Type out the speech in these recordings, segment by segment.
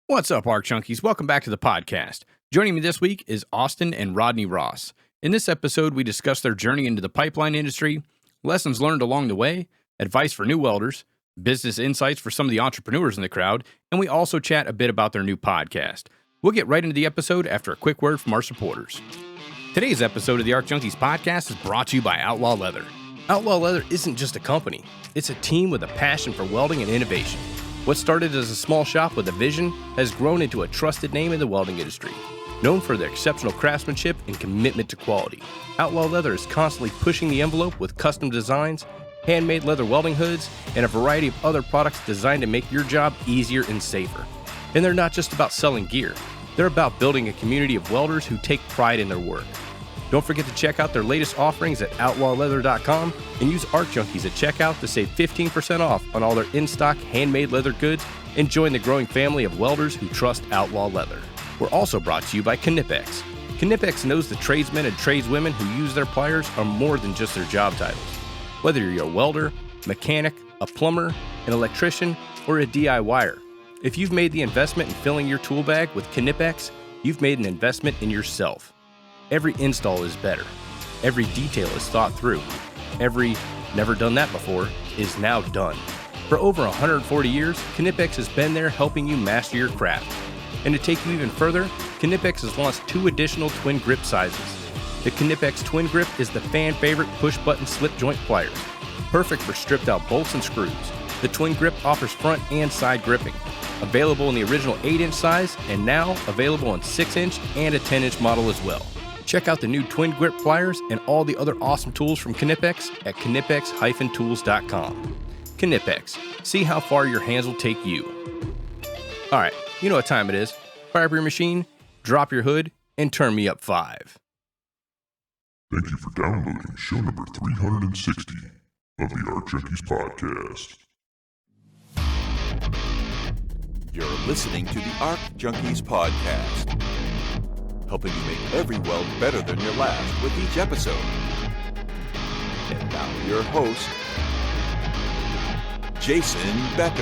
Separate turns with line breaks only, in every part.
What's up, Arc Junkies? Welcome back to the podcast. Joining me this week is Austin and Rodney Ross. In this episode, we discuss their journey into the pipeline industry, lessons learned along the way, advice for new welders, business insights for some of the entrepreneurs in the crowd, and we also chat a bit about their new podcast. We'll get right into the episode after a quick word from our supporters. Today's episode of the Arc Junkies Podcast is brought to you by Outlaw Leather. Outlaw Leather isn't just a company. It's a team with a passion for welding and innovation. What started as a small shop with a vision has grown into a trusted name in the welding industry. Known for their exceptional craftsmanship and commitment to quality, Outlaw Leather is constantly pushing the envelope with custom designs, handmade leather welding hoods, and a variety of other products designed to make your job easier and safer. And they're not just about selling gear. They're about building a community of welders who take pride in their work. Don't forget to check out their latest offerings at outlawleather.com and use Arc Junkies at checkout to save 15% off on all their in-stock handmade leather goods and join the growing family of welders who trust Outlaw Leather. We're also brought to you by Knipex. Knipex knows the tradesmen and tradeswomen who use their pliers are more than just their job titles. Whether you're a welder, mechanic, a plumber, an electrician, or a DIYer, if you've made the investment in filling your tool bag with Knipex, you've made an investment in yourself. Every install is better. Every detail is thought through. Every never done that before is now done. For over 140 years, Knipex has been there helping you master your craft. And to take you even further, Knipex has launched 2 additional twin grip sizes. The Knipex Twin Grip is the fan favorite push-button slip joint pliers, perfect for stripped out bolts and screws. The Twin Grip offers front and side gripping. Available in the original 8-inch size and now available in 6-inch and a 10-inch model as well. Check out the new Twin Grip pliers and all the other awesome tools from Knipex at knipex-tools.com. Knipex, see how far your hands will take you. All right, you know what time it is. Fire up your machine, drop your hood, and turn me up 5.
Thank you for downloading show number 360 of the Arc Junkies Podcast.
You're listening to the Arc Junkies Podcast, helping you make every weld better than your last with each episode. And now your host, Jason Becker.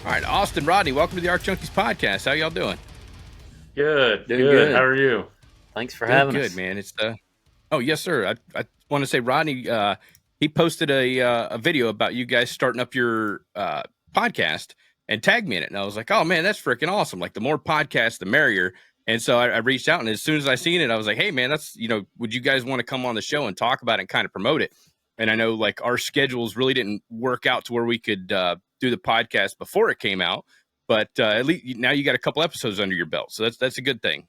All right, Austin, Rodney, welcome to the Arc Junkies Podcast. How y'all doing?
Good.
Doing good.
How are you?
Thanks for having us.
Good, man. It's Oh, yes, sir. I want to say Rodney, he posted a video about you guys starting up your podcast and tagged me in it. And I was like, oh, man, that's freaking awesome. Like, the more podcasts, the merrier. And so I reached out, and as soon as I seen it, I was like, hey, man, that's, would you guys want to come on the show and talk about it and kind of promote it? And I know, like, our schedules really didn't work out to where we could do the podcast before it came out. But at least now you got a couple episodes under your belt. So that's a good thing.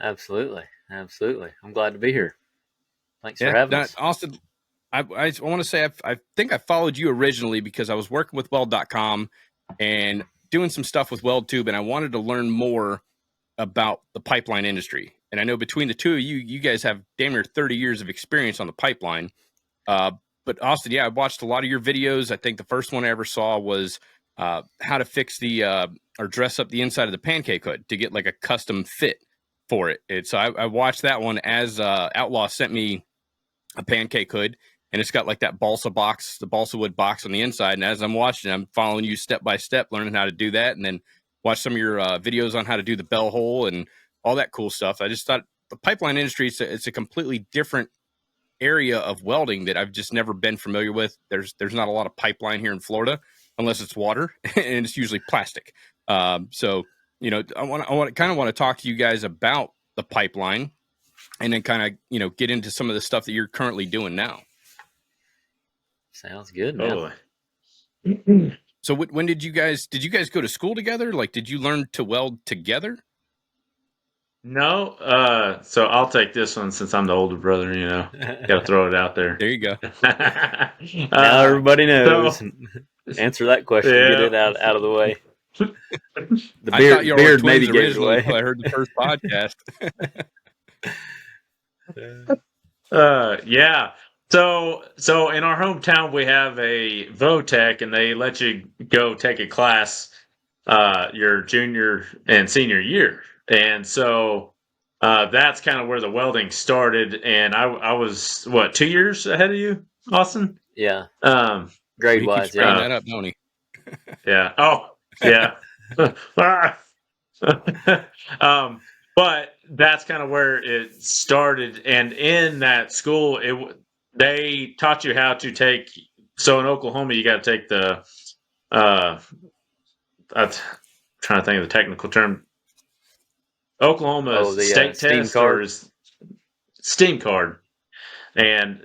Absolutely. I'm glad to be here. Thanks for having us.
Austin, I want to say I think I followed you originally because I was working with weld.com and doing some stuff with WeldTube, and I wanted to learn more about the pipeline industry. And I know between the two of you, you guys have damn near 30 years of experience on the pipeline. But Austin, yeah, I watched a lot of your videos. I think the first one I ever saw was how to fix or dress up the inside of the pancake hood to get like a custom fit for it. So I watched that one as Outlaw sent me a pancake hood, and it's got like that balsa wood box on the inside. And as I'm watching, I'm following you step by step, learning how to do that, and then watch some of your videos on how to do the bell hole and all that cool stuff. I just thought the pipeline industry, it's a completely different area of welding that I've just never been familiar with. There's not a lot of pipeline here in Florida unless it's water, and it's usually plastic. So I kind of want to talk to you guys about the pipeline, and then kind of get into some of the stuff that you're currently doing now.
Sounds good, man.
Totally.
So when did you guys go to school together? Like, did you learn to weld together?
No. So I'll take this one since I'm the older brother. Got to throw it out there.
There you go.
Now everybody knows. Answer that question.
Yeah.
Get it out of the way. The
I thought you were
beard
twins
maybe gave it
originally
away.
until I heard the first podcast.
Yeah. So in our hometown we have a Votech, and they let you go take a class your junior and senior year. And so that's kind of where the welding started. And I was, what, 2 years ahead of you, Austin?
Yeah.
Um,
Grade
He keeps
wise,
bringing
yeah.
that up, don't he?
yeah. Oh, yeah. But that's kind of where it started. And in that school, they taught you how to take. So in Oklahoma, you got to take the. I'm trying to think of the technical term. Oklahoma's
the
state
steam
test or
card.
is steam card, and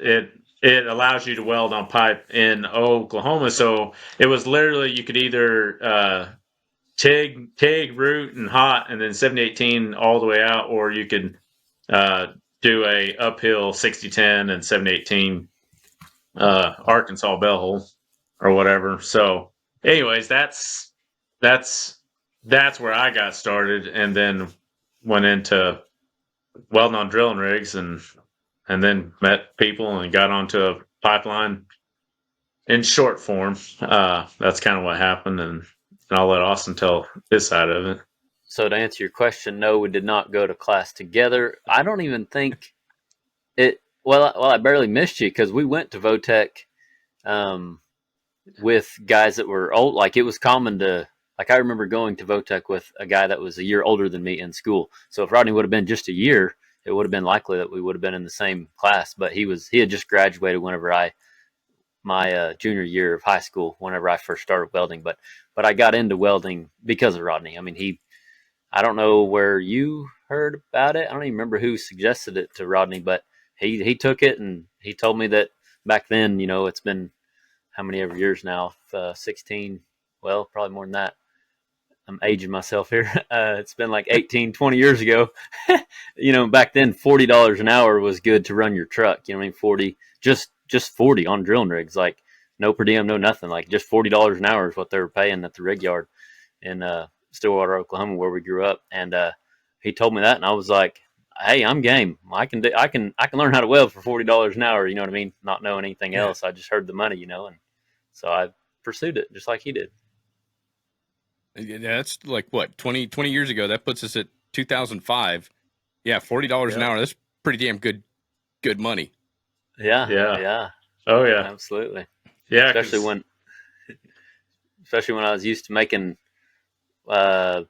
it allows you to weld on pipe in Oklahoma. So it was literally you could either TIG, root, and hot, and then 7018 all the way out, or you could do a uphill 6010 and 7018 Arkansas bell hole or whatever. So, anyways, that's where I got started, and then went into welding on drilling rigs, and then met people and got onto a pipeline. In short form, that's kind of what happened, and I'll let Austin tell his side of it.
So to answer your question, no, we did not go to class together. I don't even think it. Well, I barely missed you because we went to Votech with guys that were old. Like it was common to. Like I remember going to Votech with a guy that was a year older than me in school. So if Rodney would have been just a year, it would have been likely that we would have been in the same class. But he had just graduated whenever my junior year of high school, whenever I first started welding. But I got into welding because of Rodney. I mean, I don't know where you heard about it. I don't even remember who suggested it to Rodney, but he took it and he told me that back then, it's been how many ever years now? 16, well, probably more than that. I'm aging myself here. It's been like 18, 20 years ago. Back then $40 an hour was good to run your truck. 40, just 40 on drilling rigs, like no per diem, no nothing, like just $40 an hour is what they were paying at the rig yard in Stillwater, Oklahoma, where we grew up. And he told me that, and I was like, "Hey, I'm game. I can learn how to weld for $40 an hour." You know what I mean? Not knowing anything else, I just heard the money, and so I pursued it just like he did.
Yeah, that's like what 20 years ago. That puts us at 2005. Yeah, $40 an hour. That's pretty damn good money.
Yeah.
Oh yeah,
absolutely.
Yeah,
especially when I was used to making $9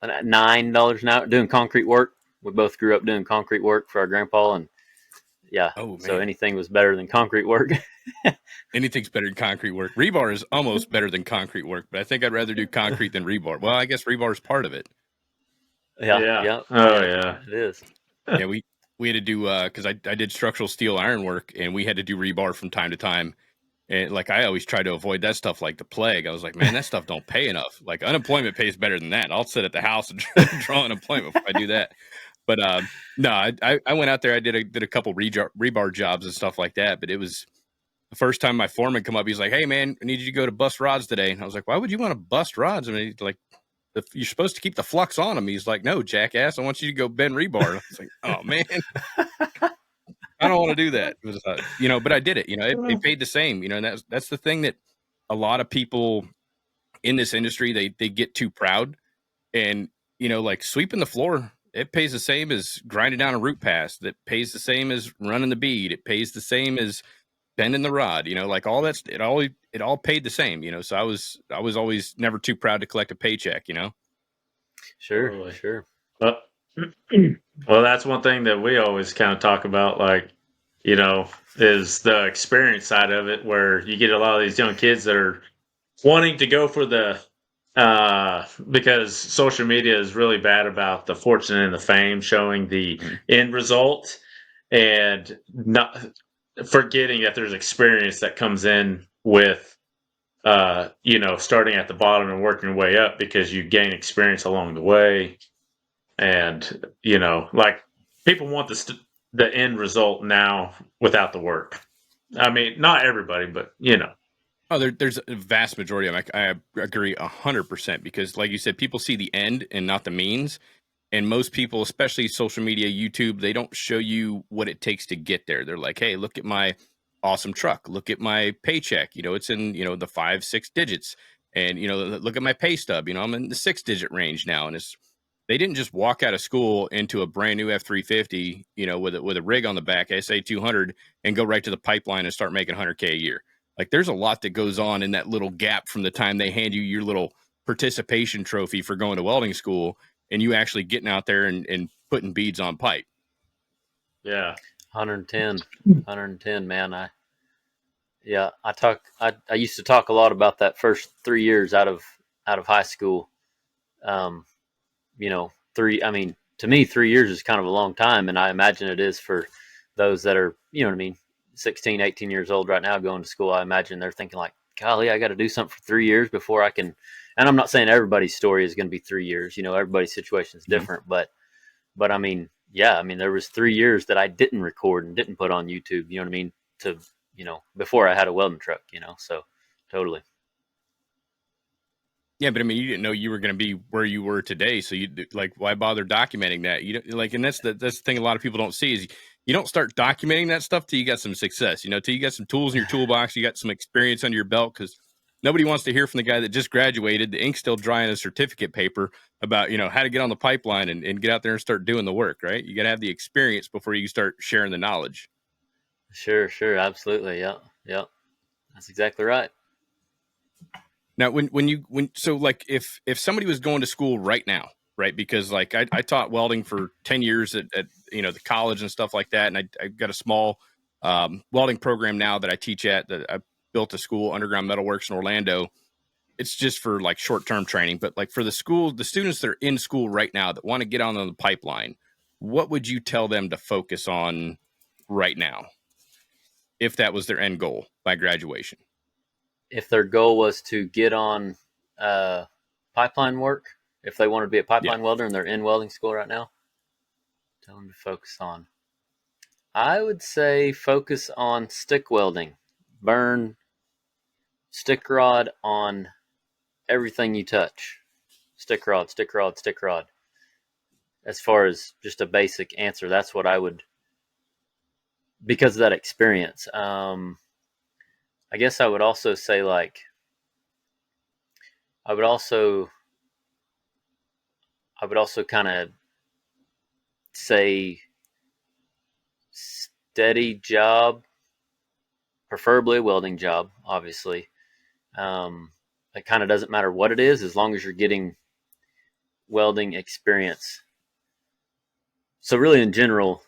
an hour doing concrete work. We both grew up doing concrete work for our grandpa, and so anything was better than concrete work.
Anything's better than concrete work. Rebar is almost better than concrete work, but I think I'd rather do concrete than rebar. Well, I guess rebar is part of it.
Yeah. It is.
Yeah, we had to do because I did structural steel ironwork, and we had to do rebar from time to time. And like I always try to avoid that stuff like the plague. I was like, man, that stuff don't pay enough. Like unemployment pays better than that. I'll sit at the house and draw unemployment if I do that. But no, I went out there. I did a couple rebar jobs and stuff like that. But it was the first time my foreman come up. He's like, "Hey man, I need you to go to bust rods today." And I was like, "Why would you want to bust rods? I mean, like you're supposed to keep the flux on them." He's like, "No, jackass, I want you to go bend rebar." And I was like, "Oh man, I don't want to do that." It was, but I did it. It paid the same. And that's the thing that a lot of people in this industry they get too proud, and like sweeping the floor. It pays the same as grinding down a root pass. That pays the same as running the bead. It pays the same as bending the rod. Like all that's it all paid the same. So I was always never too proud to collect a paycheck.
Sure,
Totally.
sure.
Well, that's one thing that we always kind of talk about, like, is the experience side of it, where you get a lot of these young kids that are wanting to go for the because social media is really bad about the fortune and the fame, showing the end result, and not forgetting that there's experience that comes in with starting at the bottom and working your way up, because you gain experience along the way. And like, people want the end result now without the work. I mean, not everybody, but
Oh, there's a vast majority of them. I agree 100%, because like you said, people see the end and not the means. And most people, especially social media, YouTube, they don't show you what it takes to get there. They're like, "Hey, look at my awesome truck. Look at my paycheck. It's in, the 5-6 digits." And, look at my pay stub, I'm in the 6-digit range now. And they didn't just walk out of school into a brand new F-350, with a rig on the back, SA-200, and go right to the pipeline and start making $100K a year. Like, there's a lot that goes on in that little gap from the time they hand you your little participation trophy for going to welding school and you actually getting out there and putting beads on pipe.
Yeah.
110, man. I used to talk a lot about that first 3 years out of high school. To me, 3 years is kind of a long time. And I imagine it is for those that are, 16, 18 years old right now going to school. I imagine they're thinking like, golly, I got to do something for 3 years before I can. And I'm not saying everybody's story is going to be 3 years, everybody's situation is different, but there was 3 years that I didn't record and didn't put on YouTube, before I had a welding truck, so totally.
Yeah, but you didn't know you were going to be where you were today, so you why bother documenting that? And that's the thing a lot of people don't see is you don't start documenting that stuff till you got some success, till you got some tools in your toolbox, you got some experience under your belt, because nobody wants to hear from the guy that just graduated, the ink's still dry on his certificate paper about, how to get on the pipeline and get out there and start doing the work, right? You got to have the experience before you start sharing the knowledge.
Sure. Absolutely. Yeah. That's exactly right.
Now, if somebody was going to school right now, right? Because I taught welding for 10 years at the college and stuff like that. And I got a small welding program now that I teach at, that I built a school, Underground Metalworks in Orlando. It's just for short-term training, but for the students that are in school right now that want to get on the pipeline, what would you tell them to focus on right now if that was their end goal by graduation?
If their goal was to get on pipeline work, if they wanted to be a pipeline welder and they're in welding school right now, tell them to focus on. I would say focus on stick welding. Burn stick rod on everything you touch. Stick rod. As far as just a basic answer, that's what I would, because of that experience. I guess I would also say I would also kind of say steady job, preferably a welding job, obviously. It kind of doesn't matter what it is, as long as you're getting welding experience. So really, in general,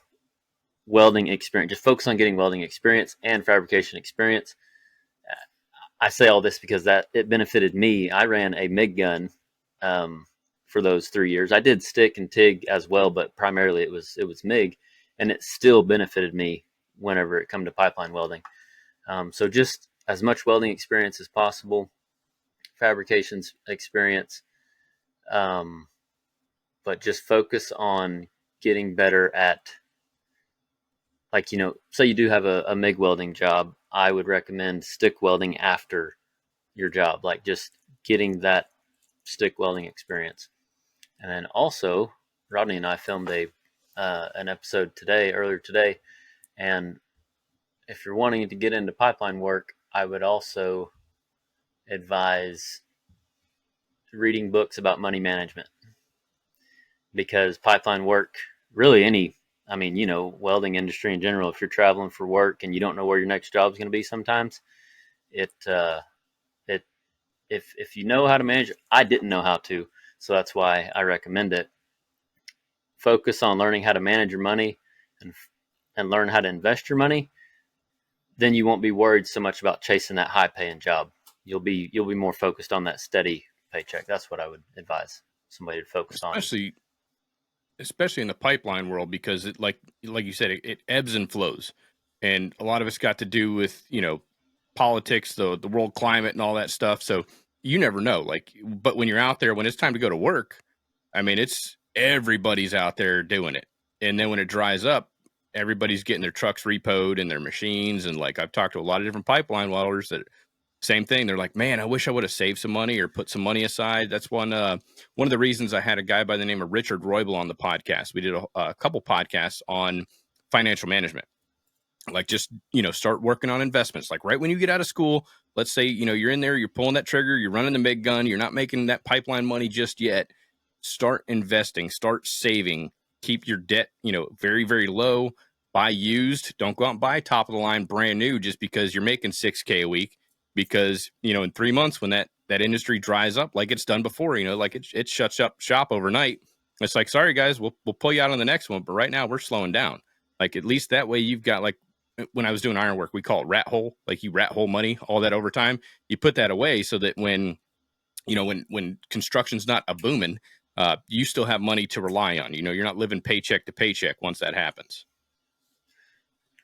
welding experience, just focus on getting welding experience and fabrication experience. I say all this because that it benefited me. I ran a MIG gun for those 3 years. I did stick and TIG as well, but primarily it was MIG, and it still benefited me whenever it come to pipeline welding. So just as much welding experience as possible, fabrications experience, but just focus on getting better at, say you do have a MIG welding job, I would recommend stick welding after your job, just getting that stick welding experience. And then also, Rodney and I filmed an episode earlier today, and if you're wanting to get into pipeline work, I would also advise reading books about money management, because pipeline work, really welding industry in general, if you're traveling for work and you don't know where your next job is going to be, sometimes if you know how to manage it, I didn't know how to, so that's why I recommend it. Focus on learning how to manage your money and learn how to invest your money. Then you won't be worried so much about chasing that high paying job. You'll be more focused on that steady paycheck. That's what I would advise somebody to focus on.
Especially in the pipeline world, because it, like you said, it ebbs and flows, and a lot of it's got to do with politics, the world climate, and all that stuff. So you never know. But when you're out there, when it's time to go to work, it's everybody's out there doing it, and then when it dries up, everybody's getting their trucks repoed and their machines. And I've talked to a lot of different pipeline welders that same thing. They're like, man, I wish I would have saved some money or put some money aside. That's one of the reasons I had a guy by the name of Richard Roybal on the podcast. We did a couple podcasts on financial management. Like just, start working on investments. Like right when you get out of school, let's say, you're in there, you're pulling that trigger, you're running the big gun, you're not making that pipeline money just yet. Start investing, start saving, keep your debt, very, very low. Buy used. Don't go out and buy top of the line brand new just because you're making $6,000 a week. Because, in 3 months when that industry dries up, like it's done before, like it shuts up shop overnight. It's like, sorry guys, we'll pull you out on the next one. But right now we're slowing down. Like at least that way you've got, like when I was doing ironwork, we call it rat hole. Like you rat hole money, all that overtime, you put that away so that when construction's not a booming, you still have money to rely on. You're not living paycheck to paycheck once that happens.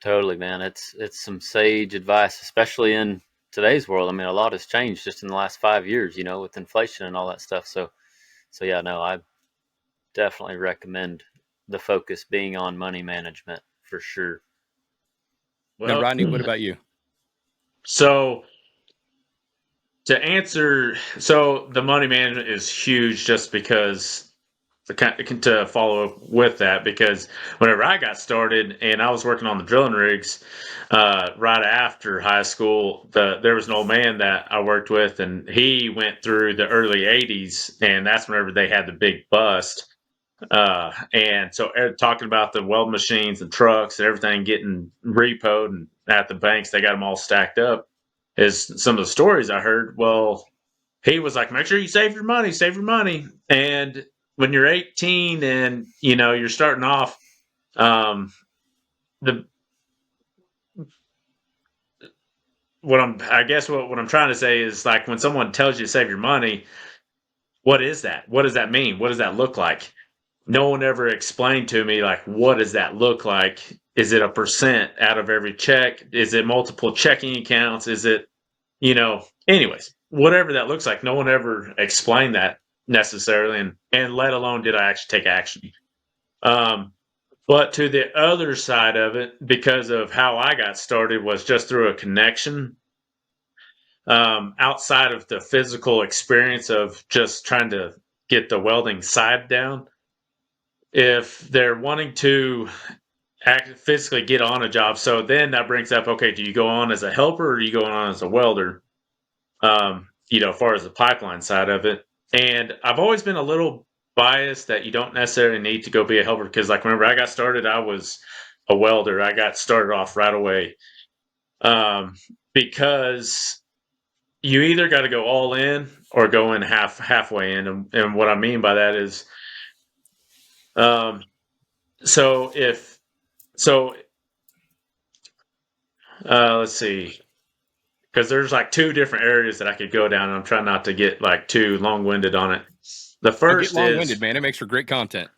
Totally, man. It's some sage advice, especially in today's world. I mean, a lot has changed just in the last 5 years, with inflation and all that stuff. So yeah, no, I definitely recommend the focus being on money management for sure.
Now, Rodney, what about you?
So to answer, the money management is huge just because to follow up with that, because whenever I got started and I was working on the drilling rigs, right after high school, there was an old man that I worked with, and he went through the early 80s, and that's whenever they had the big bust. And so talking about the weld machines and trucks and everything getting repoed and at the banks, they got them all stacked up, is some of the stories I heard. Well, he was like, make sure you save your money. And when you're 18 and, you're starting off, what I'm trying to say is, like, when someone tells you to save your money, what is that? What does that mean? What does that look like? No one ever explained to me, like, what does that look like? Is it a percent out of every check? Is it multiple checking accounts? Is it, anyways, whatever that looks like, no one ever explained that necessarily. And let alone did I actually take action. But to the other side of it, because of how I got started was just through a connection, outside of the physical experience of just trying to get the welding side down. If they're wanting to physically get on a job, so then that brings up, okay, do you go on as a helper or do you go on as a welder? As far as the pipeline side of it. And I've always been a little biased that you don't necessarily need to go be a helper, because, like, whenever I got started, I was a welder. I got started off right away. Because you either got to go all in or go in halfway in. And what I mean by that is, let's see, because there's like two different areas that I could go down, and I'm trying not to get like too long-winded on it. The first
get long-winded, man. It makes for great content.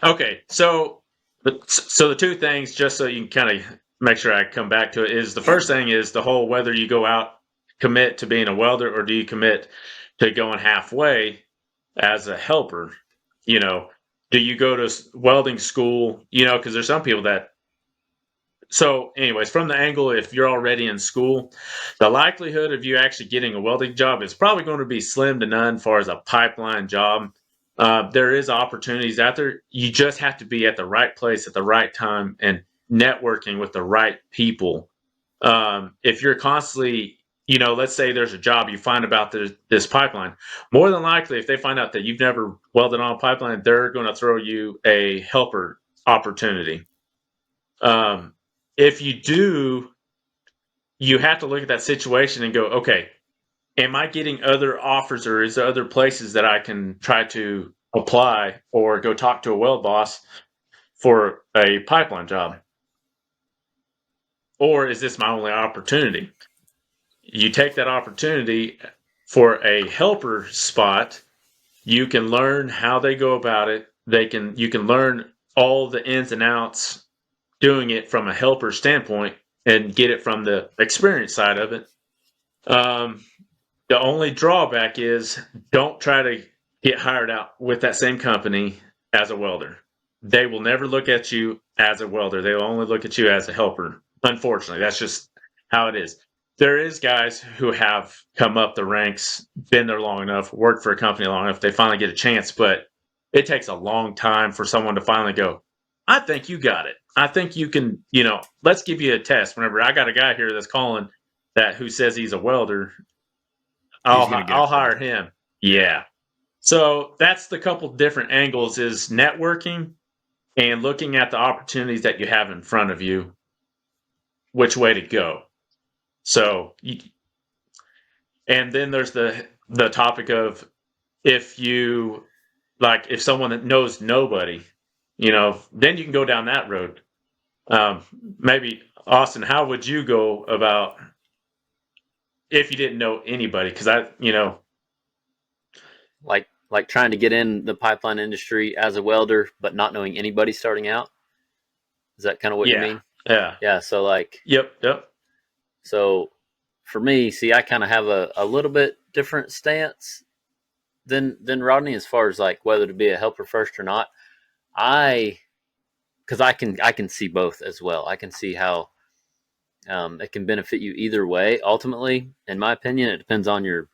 Okay, so the two things, just so you can kind of make sure I come back to it, is the first thing is the whole whether you go out, commit to being a welder, or do you commit to going halfway as a helper? Do you go to welding school? Because there's some people that. So anyways, from the angle, if you're already in school, the likelihood of you actually getting a welding job is probably going to be slim to none as far as a pipeline job. There is opportunities out there. You just have to be at the right place at the right time and networking with the right people. If you're constantly, let's say there's a job you find about this pipeline, more than likely, if they find out that you've never welded on a pipeline, they're going to throw you a helper opportunity. If you do, you have to look at that situation and go, okay, am I getting other offers, or is there other places that I can try to apply or go talk to a weld boss for a pipeline job? Or is this my only opportunity? You take that opportunity for a helper spot, you can learn how they go about it. You can learn all the ins and outs doing it from a helper standpoint and get it from the experience side of it. The only drawback is don't try to get hired out with that same company as a welder. They will never look at you as a welder. They will only look at you as a helper. Unfortunately, that's just how it is. There is guys who have come up the ranks, been there long enough, worked for a company long enough, they finally get a chance, but it takes a long time for someone to finally go, I think you got it. I think you can, let's give you a test. Whenever I got a guy here that's calling who says he's a welder, I'll hire him. Yeah. So that's the couple different angles is networking and looking at the opportunities that you have in front of you, which way to go. So, and then there's the topic of if someone that knows nobody, then you can go down that road. Maybe Austin, how would you go about if you didn't know anybody? Because
like trying to get in the pipeline industry as a welder, but not knowing anybody starting out. Is that kind of what you mean?
Yeah.
So like,
yep.
So for me, see, I kind of have a little bit different stance than Rodney as far as like whether to be a helper first or not. Because I can see both as well. I can see how it can benefit you either way. Ultimately, in my opinion, it depends on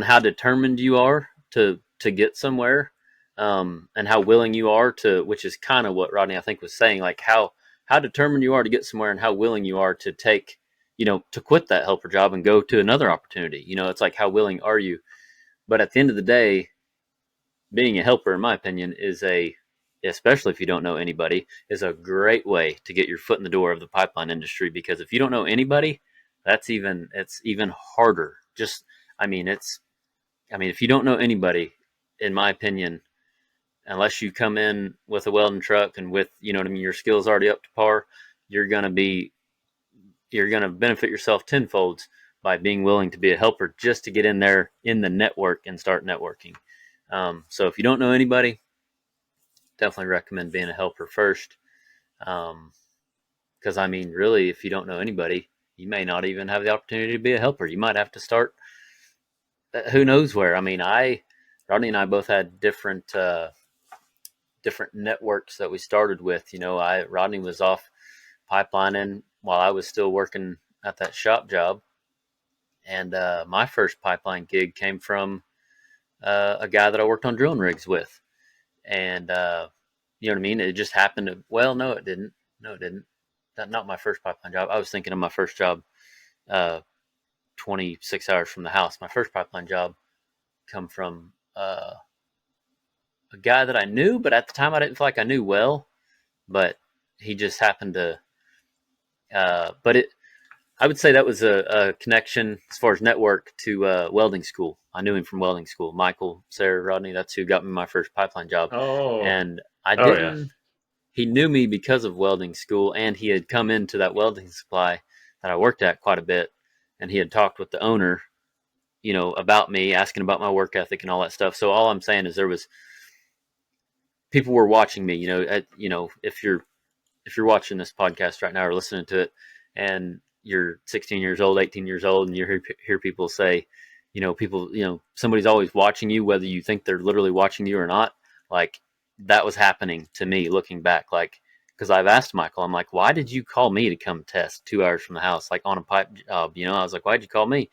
how determined you are to get somewhere, and how willing you are to, which is kind of what Rodney I think was saying, like how determined you are to get somewhere and how willing you are to take, to quit that helper job and go to another opportunity. It's like how willing are you? But at the end of the day, being a helper, in my opinion, especially if you don't know anybody, is a great way to get your foot in the door of the pipeline industry. Because if you don't know anybody, it's even harder. If you don't know anybody, in my opinion, unless you come in with a welding truck and with, your skills already up to par, you're going to benefit yourself tenfold by being willing to be a helper just to get in there in the network and start networking. So if you don't know anybody, definitely recommend being a helper first. Because really, if you don't know anybody, you may not even have the opportunity to be a helper. You might have to start who knows where. Rodney and I both had different networks that we started with. Rodney was off pipelining while I was still working at that shop job. And my first pipeline gig came from a guy that I worked on drilling rigs with. And, you know what I mean? It just happened to, well, no, it didn't. Not my first pipeline job. I was thinking of my first job, 26 hours from the house. My first pipeline job come from a guy that I knew, but at the time I didn't feel like I knew well, but he just happened to, I would say that was a connection as far as network to welding school. I knew him from welding school. Michael, Sarah, Rodney, that's who got me my first pipeline job.
Oh.
And I didn't, yeah. He knew me because of welding school, and he had come into that welding supply that I worked at quite a bit. And he had talked with the owner, about me, asking about my work ethic and all that stuff. So all I'm saying is people were watching me, if you're watching this podcast right now or listening to it and you're 16 years old, 18 years old, and you hear people say, somebody's always watching you, whether you think they're literally watching you or not. Like, that was happening to me looking back, because I've asked Michael, I'm like, why did you call me to come test 2 hours from the house, like on a pipe job? I was like, why'd you call me?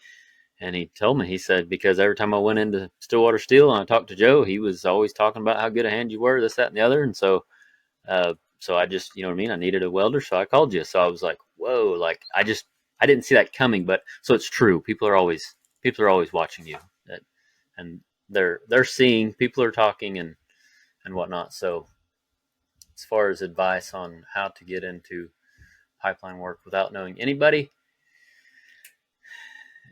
And he told me, he said, because every time I went into Stillwater Steel and I talked to Joe, he was always talking about how good a hand you were, this, that, and the other. And so I just, I needed a welder. So I called you. So I was like, whoa, I didn't see that coming, but so it's true. People are always watching you, and they're seeing, people are talking and whatnot. So as far as advice on how to get into pipeline work without knowing anybody,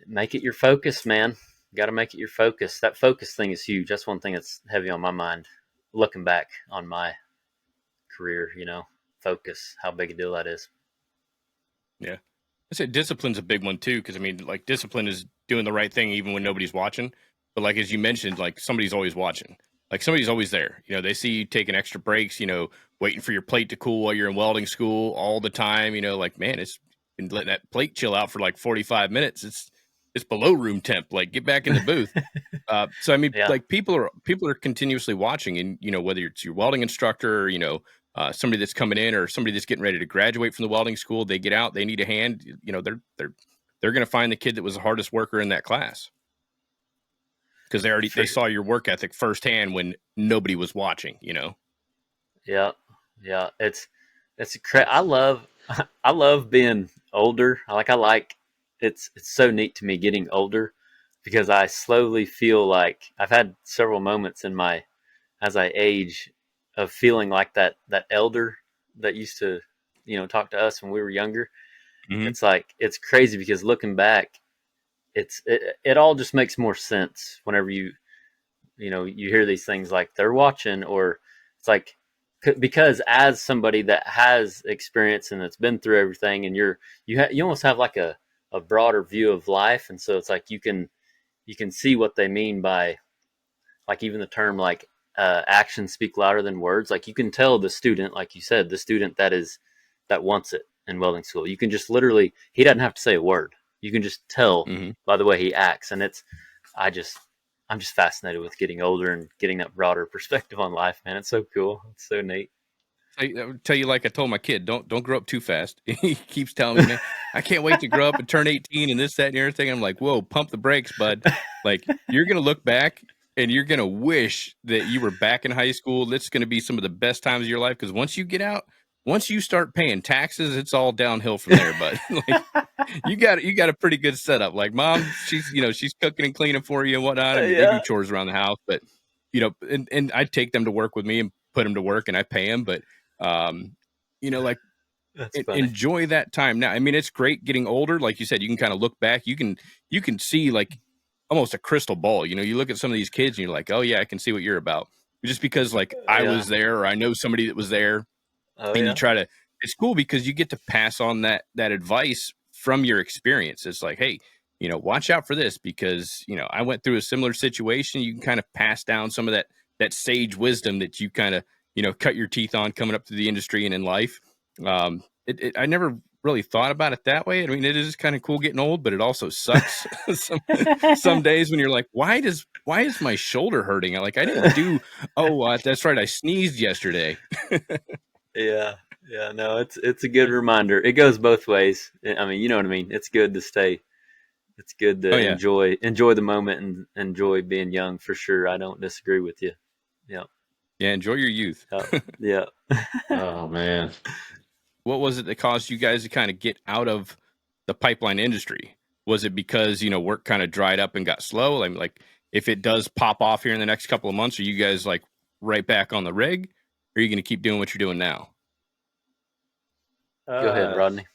make it your focus, man. You got to make it your focus. That focus thing is huge. That's one thing that's heavy on my mind looking back on my career, focus, how big a deal that is.
Yeah. I said discipline's a big one too, because discipline is doing the right thing even when nobody's watching. But as you mentioned, somebody's always watching. Somebody's always there. They see you taking extra breaks, waiting for your plate to cool while you're in welding school all the time. Man, it's been letting that plate chill out for 45 minutes. It's below room temp. Get back in the booth. Yeah. People are continuously watching, and whether it's your welding instructor, or, somebody that's coming in or somebody that's getting ready to graduate from the welding school, they get out, they need a hand. They're going to find the kid that was the hardest worker in that class. Because they saw your work ethic firsthand when nobody was watching,
Yeah, yeah. I love I love being older. It's so neat to me getting older because I slowly feel like I've had several moments in my as I age of feeling like that elder that used to, talk to us when we were younger.
Hmm.
It's like it's crazy because looking back, it all just makes more sense whenever you hear these things like they're watching, or it's like because as somebody that has experience and that's been through everything, and you almost have like a broader view of life, and so it's like you can see what they mean by like even the term like actions speak louder than words. Like you can tell the student, like you said, the student that wants it in welding school. You can just literally, he doesn't have to say a word. You can just tell
Hmm.
by the way he acts, and I just I'm just fascinated with getting older and getting that broader perspective on life, man. It's so cool. It's so neat.
I would tell you, like I told my kid, don't grow up too fast. He keeps telling me, man, I can't wait to grow up and turn 18 and this, that, and everything. I'm like, whoa, pump the brakes, bud. Like you're gonna look back and you're gonna wish that you were back in high school. That's gonna be some of the best times of your life because once you get out, once you start paying taxes, it's all downhill from there, bud. Like you got a pretty good setup. Like mom, she's cooking and cleaning for you and whatnot. I mean, they do
Yeah,
chores around the house, but and I take them to work with me and put them to work and I pay them, but um, like
that's funny.
enjoy that time now. I mean, it's great getting older. Like you said, you can kind of look back. You can see like almost a crystal ball. You look at some of these kids and you're like, oh yeah, I can see what you're about. Just because like I
Yeah.
was there or I know somebody that was there,
Oh
and you
yeah.
try to. It's cool because you get to pass on that advice from your experience. It's like, hey, watch out for this because I went through a similar situation. You can kind of pass down some of that sage wisdom that you kind of cut your teeth on coming up through the industry and in life. I never really thought about it that way. I mean, it is kind of cool getting old, but it also sucks some days when you're like, why is my shoulder hurting? I didn't do. Oh, that's right, I sneezed yesterday.
Yeah. Yeah. No, it's a good reminder. It goes both ways. I mean, you know what I mean. It's good to stay. It's good to
Oh yeah.
enjoy the moment and enjoy being young for sure. I don't disagree with you. Yeah.
Yeah, enjoy your youth.
Yeah.
Oh man.
What was it that caused you guys to kind of get out of the pipeline industry? Was it because, work kind of dried up and got slow? I mean, like if it does pop off here in the next couple of months, are you guys like right back on the rig? Or are you going to keep doing what you're doing now?
Go ahead, Rodney.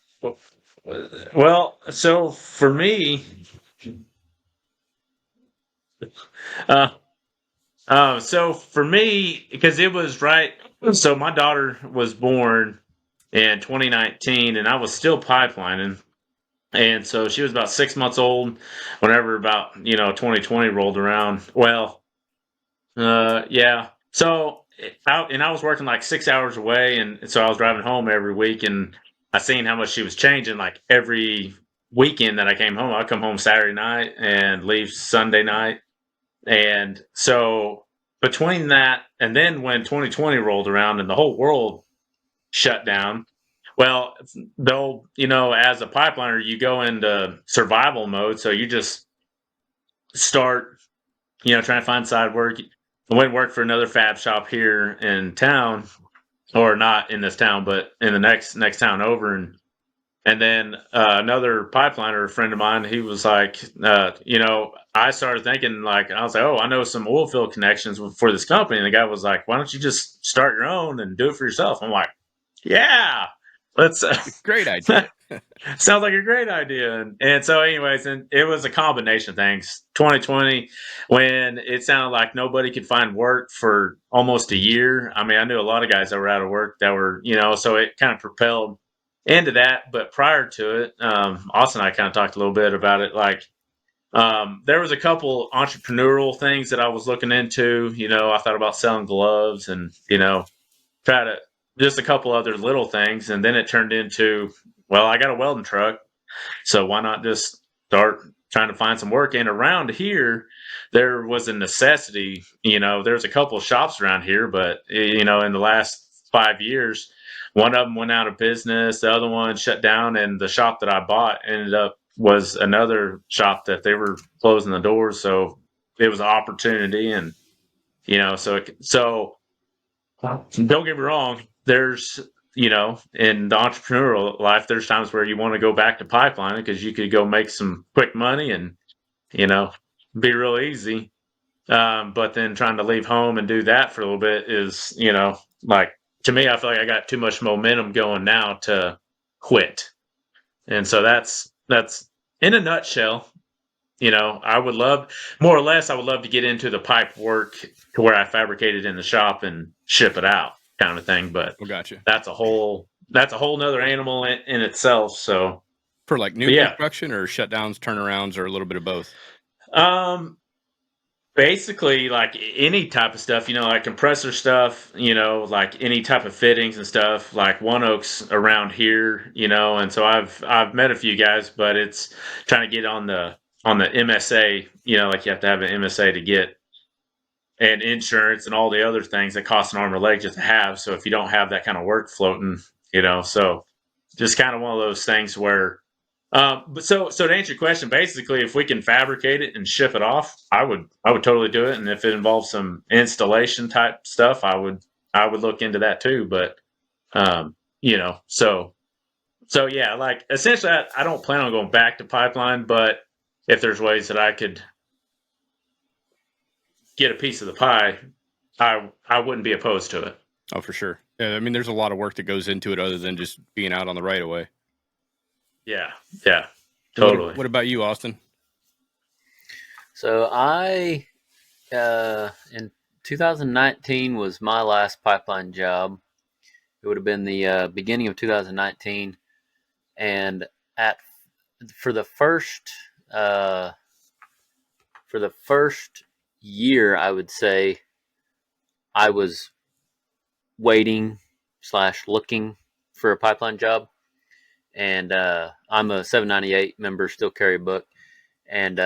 Well, so for me, uh, because it was right. So my daughter was born in 2019, and I was still pipelining, and so she was about 6 months old whenever about 2020 rolled around. Well, yeah. So I was working like 6 hours away, and so I was driving home every week, and I seen how much she was changing. Like every weekend that I came home, I'd come home Saturday night and leave Sunday night, and so between that and then when 2020 rolled around and the whole world shut down, well, they'll as a pipeliner, you go into survival mode, so you just start trying to find side work. I went and worked for another fab shop here in town, or not in this town, but in the next town over, and then another pipeliner, a friend of mine, he was like, I started thinking like I was like, oh, I know some oil field connections for this company, and the guy was like, why don't you just start your own and do it for yourself? I'm like, yeah, let's.
Great idea.
Sounds like a great idea. And so, anyways, and it was a combination of things. 2020, when it sounded like nobody could find work for almost a year. I mean, I knew a lot of guys that were out of work that were, so it kind of propelled into that. But prior to it, Austin and I kind of talked a little bit about it. Like, there was a couple entrepreneurial things that I was looking into. I thought about selling gloves and, try to just a couple other little things. And then it turned into, well, I got a welding truck, so why not just start trying to find some work? And around here, there was a necessity. There's a couple of shops around here, but in the last 5 years, one of them went out of business, the other one shut down, and the shop that I bought ended up was another shop that they were closing the doors. So it was an opportunity, and so Don't get me wrong. There's, in the entrepreneurial life, there's times where you want to go back to pipelining because you could go make some quick money and, you know, be real easy. But then trying to leave home and do that for a little bit is, like, to me, I feel like I got too much momentum going now to quit. And so that's in a nutshell. I would love, more or less, I would love to get into the pipe work to where I fabricate it in the shop and ship it out, kind of thing. But
Well, gotcha.
that's a whole nother animal in itself. So,
For like new
but yeah,
construction or shutdowns, turnarounds, or a little bit of both.
basically like any type of stuff, like compressor stuff, like any type of fittings and stuff, like One Oaks around here, and so I've met a few guys, but it's trying to get on the MSA, like you have to have an MSA to get, and insurance and all the other things that cost an arm or leg just to have. So if you don't have that kind of work floating, so just kind of one of those things where, but so to answer your question, basically, if we can fabricate it and ship it off, I would totally do it. And if it involves some installation type stuff, I would look into that too. But so yeah, like essentially, I don't plan on going back to pipeline, but if there's ways that I could get a piece of the pie, I wouldn't be opposed to it.
Oh, for sure. Yeah, I mean, there's a lot of work that goes into it other than just being out on the right of way.
Yeah,
totally. What about you, Austin?
So I, in 2019 was my last pipeline job. It would have been the beginning of 2019, and for the first year, I would say I was waiting / looking for a pipeline job. And I'm a 798 member, still carry a book. And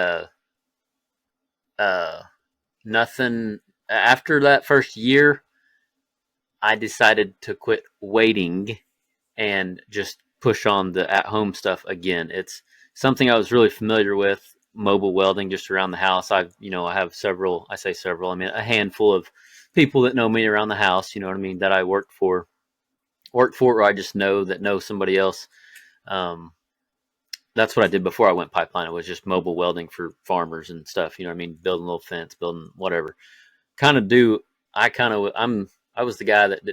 nothing after that first year, I decided to quit waiting and just push on the at-home stuff again. It's something I was really familiar with, mobile welding just around the house. I have several, I mean a handful of people that know me around the house, that I work for, or I just know somebody else. That's what I did before I went pipeline. It was just mobile welding for farmers and stuff, building a little fence, building whatever. I was the guy that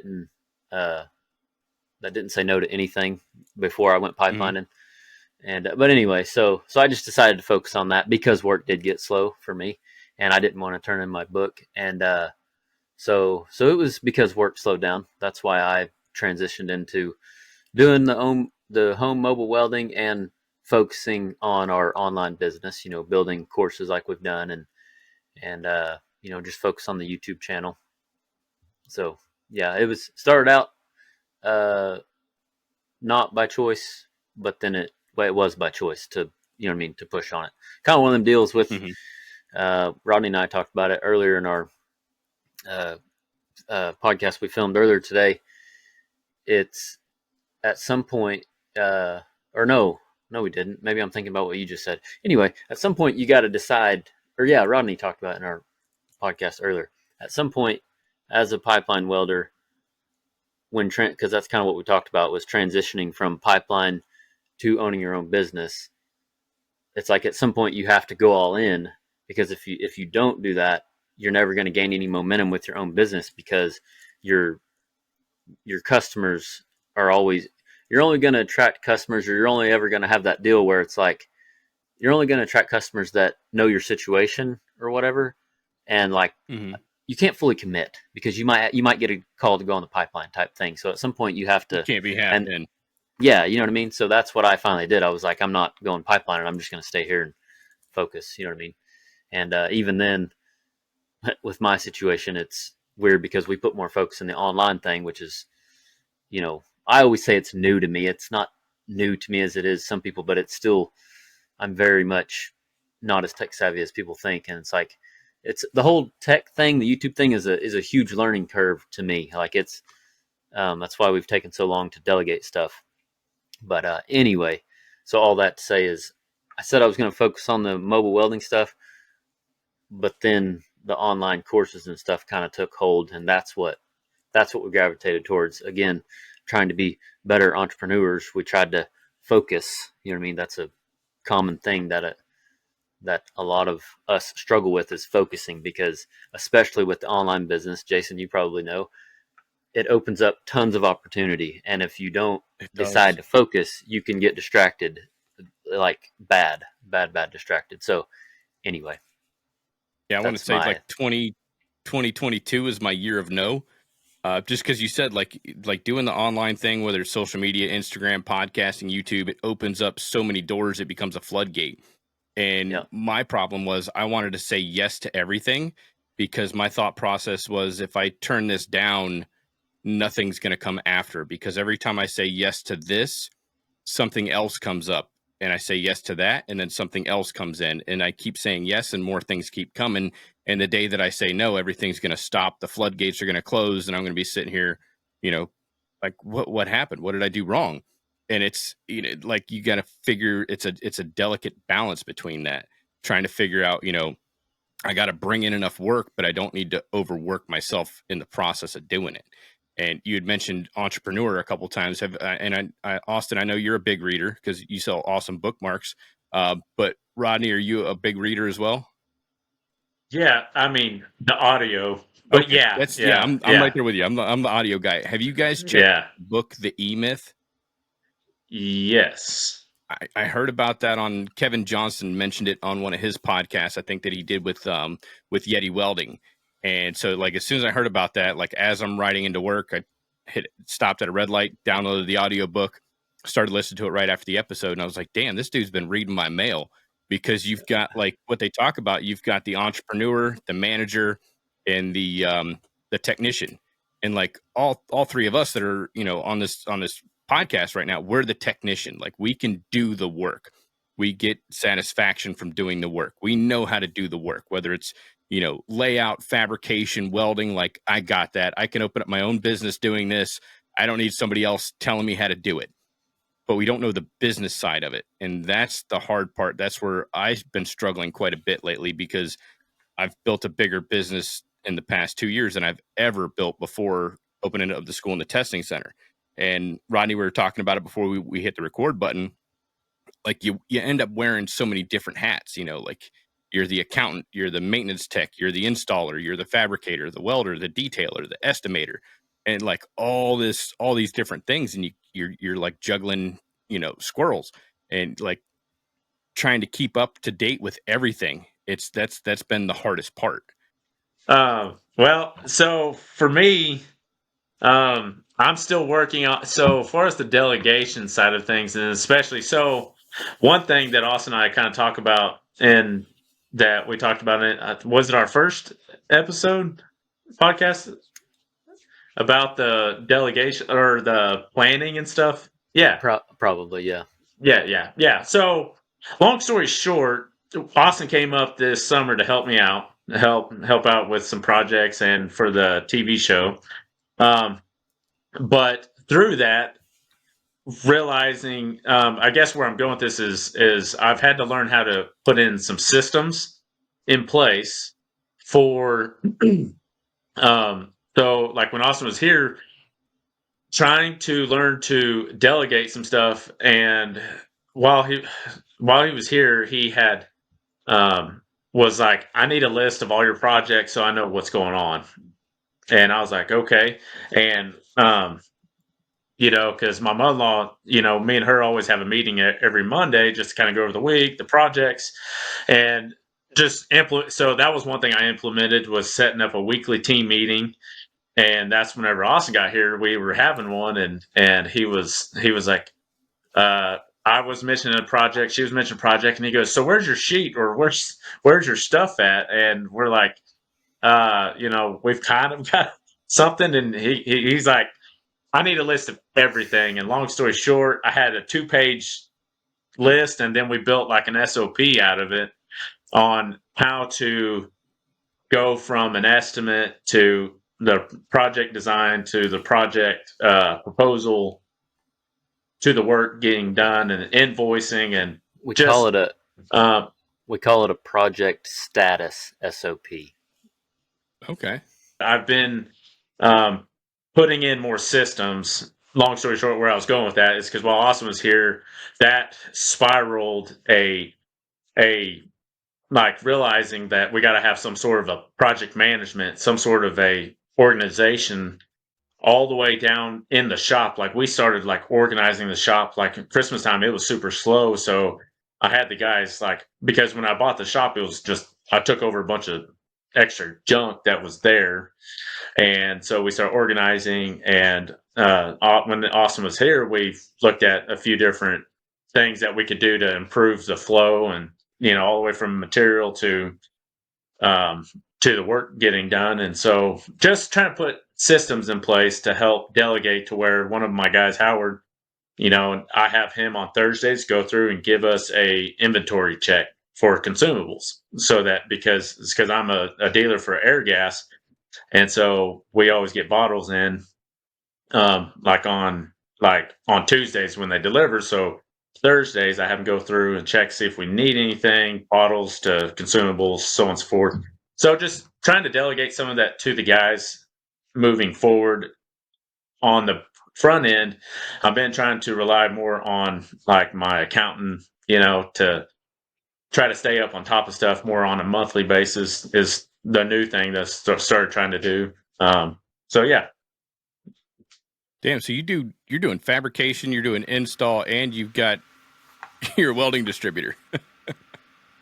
didn't say no to anything before I went pipelining. And but anyway, so I just decided to focus on that because work did get slow for me, and I didn't want to turn in my book. And so it was because work slowed down. That's why I transitioned into doing the home mobile welding and focusing on our online business. Building courses like we've done, and just focus on the YouTube channel. So yeah, it started out not by choice, but then it was by choice to to push on it. Kind of one of them deals with Rodney and I talked about it earlier in our podcast we filmed earlier today. It's at some point, or no, we didn't. Maybe I'm thinking about what you just said. Anyway, at some point you got to decide, or yeah, Rodney talked about it in our podcast earlier. At some point, as a pipeline welder, because that's kind of what we talked about, was transitioning from pipeline to owning your own business. It's like at some point you have to go all in, because if you don't do that, you're never going to gain any momentum with your own business, because your customers are always, you're only going to attract customers, or you're only ever going to have that deal where it's like you're only going to attract customers that know your situation or whatever, and like you can't fully commit, because you might get a call to go on the pipeline type thing. So at some point you have to,
you can't be happening.
Yeah, you know what I mean? So that's what I finally did. I was like, I'm not going pipeline, and I'm just going to stay here and focus, you know what I mean? And even then, with my situation, it's weird because we put more focus in the online thing, which is, I always say it's new to me. It's not new to me as it is some people, but it's still, I'm very much not as tech savvy as people think. And it's like, it's the whole tech thing, the YouTube thing is a huge learning curve to me. Like it's, that's why we've taken so long to delegate stuff. But anyway, so all that to say is, I said I was going to focus on the mobile welding stuff, but then the online courses and stuff kind of took hold, and that's what that's what we gravitated towards. Again, trying to be better entrepreneurs. We tried to focus. You know what I mean? That's a common thing that a lot of us struggle with, is focusing, because especially with the online business, Jason, you probably know, it opens up tons of opportunity. And if you don't decide to focus, you can get distracted, like bad distracted. So anyway.
Yeah, I want to say like 2022 is my year of no. Just because you said like doing the online thing, whether it's social media, Instagram, podcasting, YouTube, it opens up so many doors. It becomes a floodgate. And my problem was I wanted to say yes to everything, because my thought process was, if I turn this down, nothing's going to come after, because every time I say yes to this, something else comes up, and I say yes to that, and then something else comes in, and I keep saying yes, and more things keep coming. And the day that I say no, everything's going to stop. The floodgates are going to close, and I'm going to be sitting here, like, what happened? What did I do wrong? And it's, like, you got to figure it's a delicate balance between that, trying to figure out, I got to bring in enough work, but I don't need to overwork myself in the process of doing it. And you had mentioned entrepreneur a couple of times. Austin, I know you're a big reader because you sell awesome bookmarks. But Rodney, are you a big reader as well?
Yeah, I mean the audio, but
okay. I'm right there with you. I'm the audio guy. Have you guys checked the book The E-Myth?
Yes.
I heard about that on Kevin Johnson mentioned it on one of his podcasts. I think that he did with Yeti Welding. And so, like, as soon as I heard about that, like, as I'm riding into work, I stopped at a red light, downloaded the audiobook, started listening to it right after the episode. And I was like, damn, this dude's been reading my mail, because you've got, like, what they talk about. You've got the entrepreneur, the manager, and the technician. And like all three of us that are, on this podcast right now, we're the technician. Like, we can do the work. We get satisfaction from doing the work. We know how to do the work, whether it's, layout, fabrication, welding. Like, I got that. I can open up my own business doing this. I don't need somebody else telling me how to do it. But we don't know the business side of it. And that's the hard part. That's where I've been struggling quite a bit lately, because I've built a bigger business in the past 2 years than I've ever built before opening up the school and the testing center. And Rodney, we were talking about it before we hit the record button. Like, you end up wearing so many different hats, like, you're the accountant, you're the maintenance tech, you're the installer, you're the fabricator, the welder, the detailer, the estimator, and like all these different things. And you're like juggling, squirrels, and like trying to keep up to date with everything. That's been the hardest part.
Well, so for me, I'm still working on, so as far as the delegation side of things, and especially, so one thing that Austin and I kind of talk about, and that we talked about it, was it our first episode podcast about the delegation or the planning and stuff? Yeah.
Probably, yeah.
Yeah. So long story short, Austin came up this summer to help me out, help out with some projects and for the TV show. But through that, realizing, I guess where I'm going with this is I've had to learn how to put in some systems in place for, so like when Austin was here, trying to learn to delegate some stuff. And while he was here, he had, was like, I need a list of all your projects so I know what's going on. And I was like, okay. And, because my mother-in-law, me and her always have a meeting every Monday just to kind of go over the week, the projects, and just implement. So that was one thing I implemented, was setting up a weekly team meeting. And that's whenever Austin got here, we were having one, and he was like, I was mentioning a project, she was mentioning a project, and he goes, so where's your sheet, or where's your stuff at? And we're like, we've kind of got something. And he's like, I need a list of everything. And long story short, I had a 2-page list, and then we built like an SOP out of it on how to go from an estimate to the project design to the project proposal to the work getting done and invoicing. And
we call it a project status SOP.
Okay.
I've been putting in more systems. Long story short, where I was going with that is because while Austin was here, that spiraled a like realizing that we got to have some sort of a project management, some sort of a organization all the way down in the shop. Like we started like organizing the shop, like at Christmas time, it was super slow. So I had the guys like, because when I bought the shop, it was just, I took over a bunch of extra junk that was there. And so we started organizing. And when Austin was here, we looked at a few different things that we could do to improve the flow and, all the way from material to the work getting done. And so just trying to put systems in place to help delegate to where one of my guys, Howard, I have him on Thursdays go through and give us a inventory check for consumables so that because I'm a dealer for air gas. And so we always get bottles in, like on Tuesdays when they deliver. So Thursdays I have them go through and check, see if we need anything, bottles to consumables, so on and so forth. So just trying to delegate some of that to the guys moving forward. On the front end, I've been trying to rely more on like my accountant, to try to stay up on top of stuff more on a monthly basis is the new thing that's started trying to do. So yeah.
Damn. So you're doing fabrication, you're doing install, and you've got your welding distributor.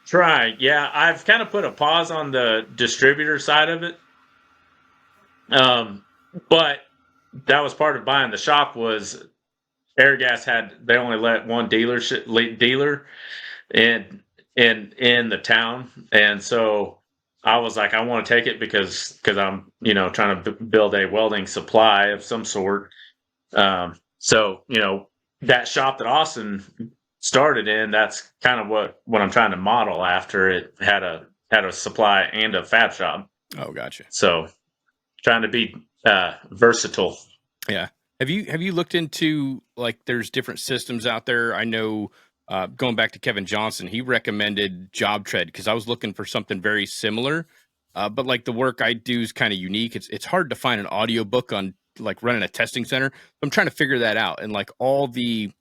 Try. Yeah. I've kind of put a pause on the distributor side of it. But that was part of buying the shop was Airgas they only let one dealer in the town. And so I was like, I want to take it because I'm, trying to build a welding supply of some sort. So, that shop that Austin started in, that's kind of what I'm trying to model after. It had a supply and a fab shop.
Oh, gotcha.
So trying to be versatile.
Yeah. Have you looked into like there's different systems out there? I know going back to Kevin Johnson, he recommended JobTread because I was looking for something very similar. But like the work I do is kind of unique. It's hard to find an audio book on like running a testing center. I'm trying to figure that out. And like all the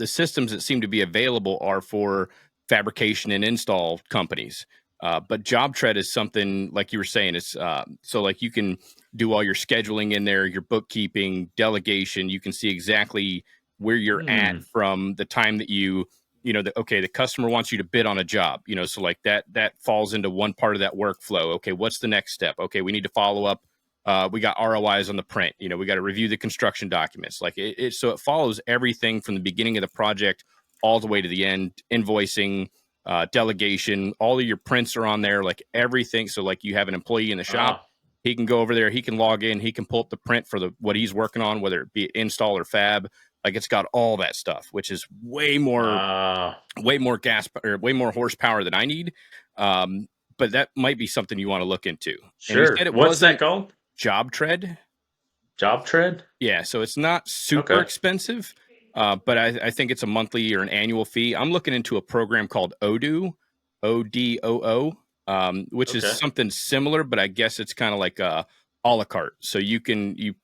systems that seem to be available are for fabrication and install companies. But JobTread is something like you were saying. It's so like you can do all your scheduling in there, your bookkeeping, delegation. You can see exactly where you're at from the time that the customer wants you to bid on a job. So like that falls into one part of that workflow. Okay, what's the next step? Okay, we need to follow up. We got ROIs on the print. We got to review the construction documents. Like so it follows everything from the beginning of the project all the way to the end, invoicing. Delegation, all of your prints are on there, like everything. So like you have an employee in the shop, he can go over there, he can log in, he can pull up the print for what he's working on, whether it be install or fab. Like it's got all that stuff, which is way more gas or way more horsepower than I need. But that might be something you want to look into.
Sure. What's that called?
JobTread.
JobTread?
Yeah. So it's not super expensive. But I think it's a monthly or an annual fee. I'm looking into a program called Odoo, ODOO, which is something similar, but I guess it's kind of like a la carte. So you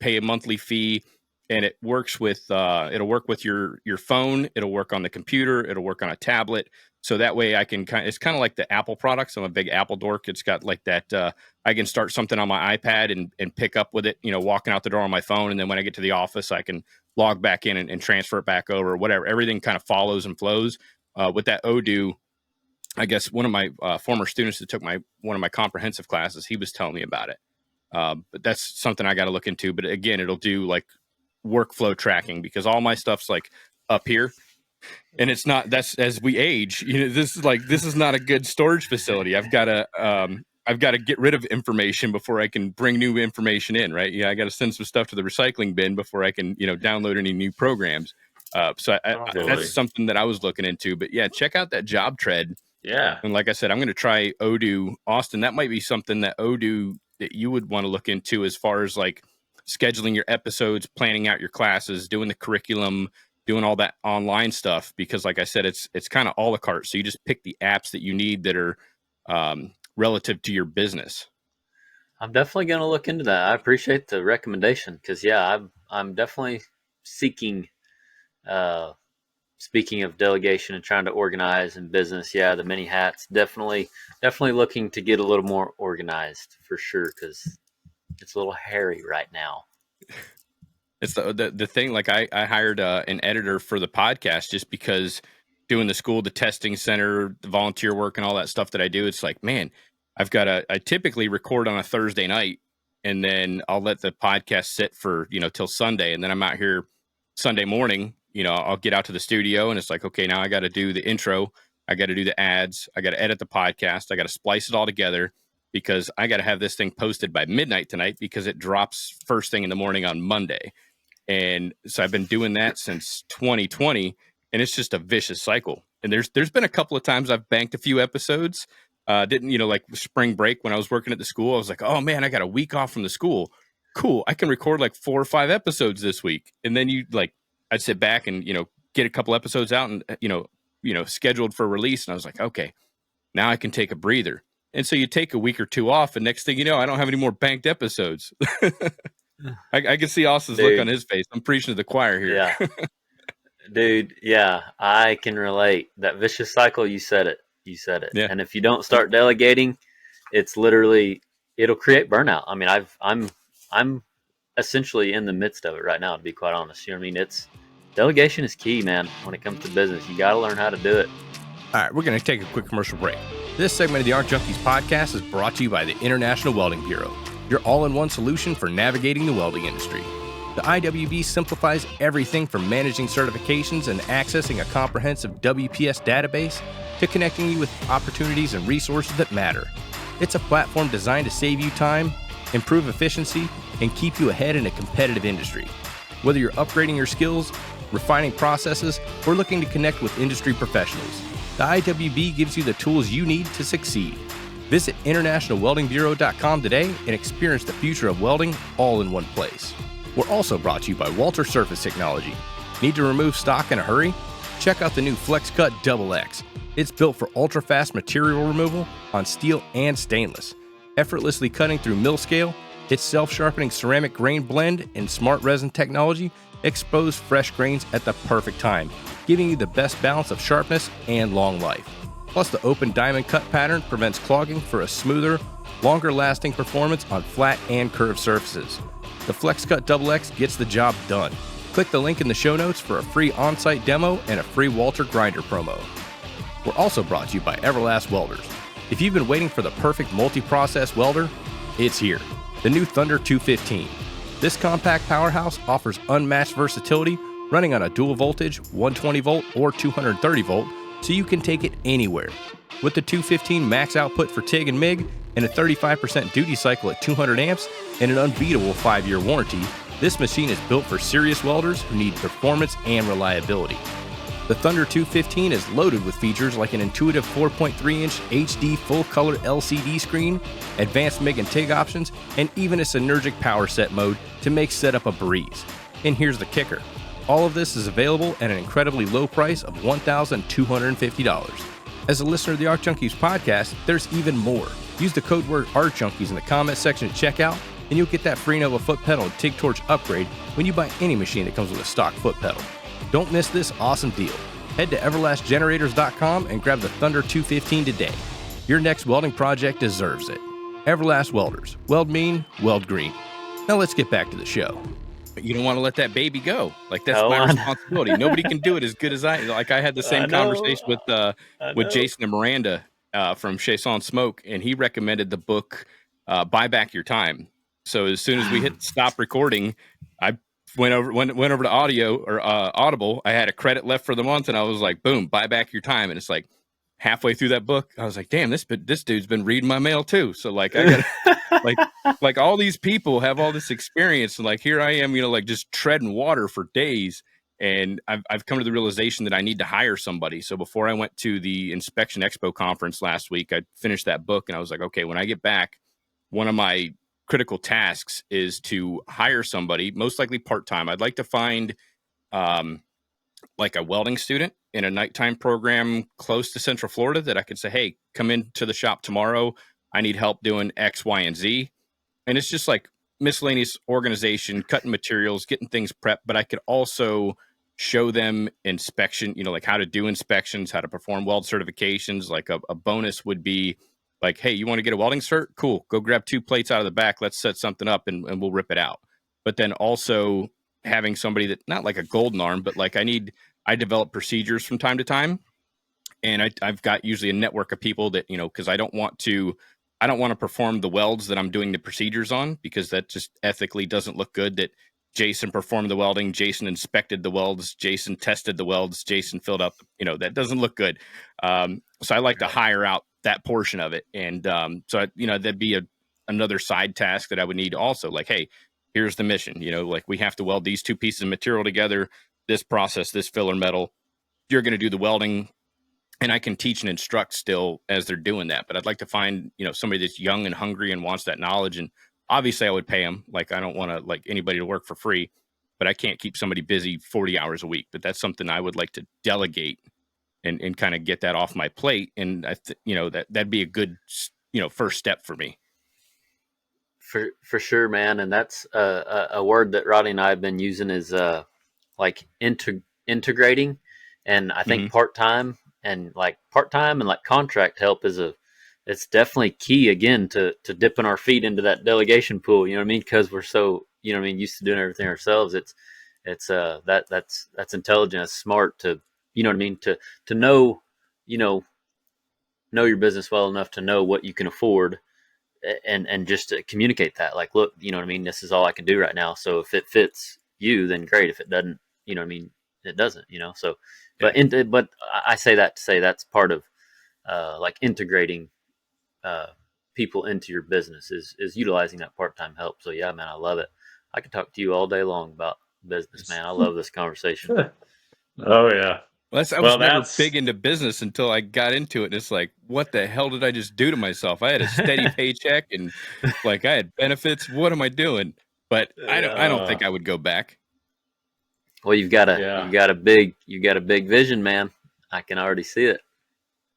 pay a monthly fee, and it works with it'll work with your phone, it'll work on the computer, it'll work on a tablet. So that way I can it's kind of like the Apple products. I'm a big Apple dork. It's got like that. I can start something on my iPad and pick up with it, walking out the door on my phone. And then when I get to the office, I can log back in and transfer it back over, whatever. Everything kind of follows and flows. With that Odoo, I guess one of my former students that took one of my comprehensive classes, he was telling me about it. But that's something I got to look into. But again, it'll do like workflow tracking because all my stuff's like up here. And it's not, that's as we age, this is not a good storage facility. I've got to get rid of information before I can bring new information in, right? Yeah. I got to send some stuff to the recycling bin before I can, download any new programs. So that's something that I was looking into, but yeah, check out that JobTread.
Yeah.
And like I said, I'm going to try Odoo. Austin, that might be something that Odoo that you would want to look into as far as like scheduling your episodes, planning out your classes, doing the curriculum, doing all that online stuff, because like I said, it's kind of a la carte. So you just pick the apps that you need that are relative to your business.
I'm definitely going to look into that. I appreciate the recommendation because, yeah, I'm definitely seeking. Uh, Speaking of delegation and trying to organize in business, yeah, the many hats. Definitely looking to get a little more organized for sure because it's a little hairy right now.
It's the thing. Like I hired an editor for the podcast just because doing the school, the testing center, the volunteer work, and all that stuff that I do. It's like, man, I typically record on a Thursday night, and then I'll let the podcast sit for till Sunday, and then I'm out here Sunday morning. I'll get out to the studio, and it's like, okay, now I got to do the intro, I got to do the ads, I got to edit the podcast, I got to splice it all together because I got to have this thing posted by midnight tonight because it drops first thing in the morning on Monday. And so I've been doing that since 2020, and it's just a vicious cycle. And there's been a couple of times I've banked a few episodes. Didn't like spring break when I was working at the school, I was like, oh man, I got a week off from the school. Cool, I can record like 4 or 5 episodes this week. And then I'd sit back and get a couple episodes out and scheduled for release. And I was like, okay, now I can take a breather. And so you take a week or two off, and next thing you know, I don't have any more banked episodes. I can see Austin's look on his face. I'm preaching to the choir here.
Yeah. Dude, yeah, I can relate. That vicious cycle, you said it. Yeah. And if you don't start delegating, it'll create burnout. I mean, I'm essentially in the midst of it right now, to be quite honest. You know what I mean? Delegation is key, man, when it comes to business. You got to learn how to do it.
All right, we're going to take a quick commercial break. This segment of the Arc Junkies podcast is brought to you by the International Welding Bureau, your all-in-one solution for navigating the welding industry. The IWB simplifies everything from managing certifications and accessing a comprehensive WPS database to connecting you with opportunities and resources that matter. It's a platform designed to save you time, improve efficiency, and keep you ahead in a competitive industry. Whether you're upgrading your skills, refining processes, or looking to connect with industry professionals, the IWB gives you the tools you need to succeed. Visit internationalweldingbureau.com today and experience the future of welding all in one place. We're also brought to you by Walter Surface Technology. Need to remove stock in a hurry? Check out the new FlexCut XX. It's built for ultra-fast material removal on steel and stainless. Effortlessly cutting through mill scale, its self-sharpening ceramic grain blend and smart resin technology expose fresh grains at the perfect time, giving you the best balance of sharpness and long life. Plus, the open diamond cut pattern prevents clogging for a smoother, longer-lasting performance on flat and curved surfaces. The FlexCut XX gets the job done. Click the link in the show notes for a free on-site demo and a free Walter grinder promo. We're also brought to you by Everlast Welders. If you've been waiting for the perfect multi-process welder, it's here. The new Thunder 215. This compact powerhouse offers unmatched versatility, running on a dual voltage, 120 volt or 230 volt, so you can take it anywhere. With the 215 max output for TIG and MIG and a 35% duty cycle at 200 amps and an unbeatable 5-year warranty, this machine is built for serious welders who need performance and reliability. The Thunder 215 is loaded with features like an intuitive 4.3-inch HD full-color LCD screen, advanced MIG and TIG options, and even a synergic power set mode to make setup a breeze. And here's the kicker. All of this is available at an incredibly low price of $1,250. As a listener of the Arc Junkies podcast, there's even more. Use the code word Arc Junkies in the comment section at checkout, and you'll get that free Nova foot pedal and TIG torch upgrade when you buy any machine that comes with a stock foot pedal. Don't miss this awesome deal. Head to everlastgenerators.com and grab the Thunder 215 today. Your next welding project deserves it. Everlast Welders. Weld mean, weld green. Now let's get back to the show. You don't want to let that baby go. Like, that's my responsibility. Nobody can do it as good as I. Like, I had the same conversation with Jason and Miranda from Chason Smoke, and he recommended the book Buy Back Your Time. So as soon as we hit stop recording, I went over to Audible. I had a credit left for the month, and I was like, boom, buy back your time. And it's like halfway through that book, I was like, damn, this dude's been reading my mail too. So like, I got like all these people have all this experience, and like here I am, like just treading water for days. And I've come to the realization that I need to hire somebody. So before I went to the Inspection Expo conference last week, I finished that book, and I was like, okay, when I get back, one of my critical tasks is to hire somebody, most likely part-time. I'd like to find like a welding student in a nighttime program close to Central Florida that I could say, hey, come into the shop tomorrow. I need help doing X, Y, and Z. And it's just like miscellaneous organization, cutting materials, getting things prepped. But I could also show them inspection, like how to do inspections, how to perform weld certifications. Like a bonus would be like, hey, you want to get a welding cert? Cool. Go grab 2 plates out of the back. Let's set something up and we'll rip it out. But then also having somebody that, not like a golden arm, but like I develop procedures from time to time. And I've got usually a network of people that, because I don't want to perform the welds that I'm doing the procedures on, because that just ethically doesn't look good that Jason performed the welding, Jason inspected the welds, Jason tested the welds, Jason filled out, that doesn't look good. So I like to hire out that portion of it. And that'd be another side task that I would need also. Like, hey, here's the mission, like we have to weld these 2 pieces of material together, this process, this filler metal. You're going to do the welding. And I can teach and instruct still as they're doing that. But I'd like to find, somebody that's young and hungry and wants that knowledge. And obviously I would pay them. Like, I don't want to like anybody to work for free, but I can't keep somebody busy 40 hours a week. But that's something I would like to delegate and kind of get that off my plate. And that'd be a good, first step for me.
For sure, man. And that's a word that Rodney and I have been using is like integrating. And I think part-time and like contract help it's definitely key again to dipping our feet into that delegation pool. You know what I mean? Because we're so, used to doing everything ourselves. It's that's intelligent, it's smart to, you know what I mean? To know, know your business well enough to know what you can afford and just to communicate that. Like, look, you know what I mean? This is all I can do right now. So if it fits you, then great. If it doesn't, you know what I mean? It doesn't, so. But I say that to say that's part of like integrating people into your business is utilizing that part-time help. So yeah, man, I love it. I could talk to you all day long about business, man. I love this conversation.
Oh yeah.
I was never big into business until I got into it. And it's like, what the hell did I just do to myself? I had a steady paycheck and like I had benefits. What am I doing? But I don't think I would go back.
Well, you've got a big vision, man. I can already see it.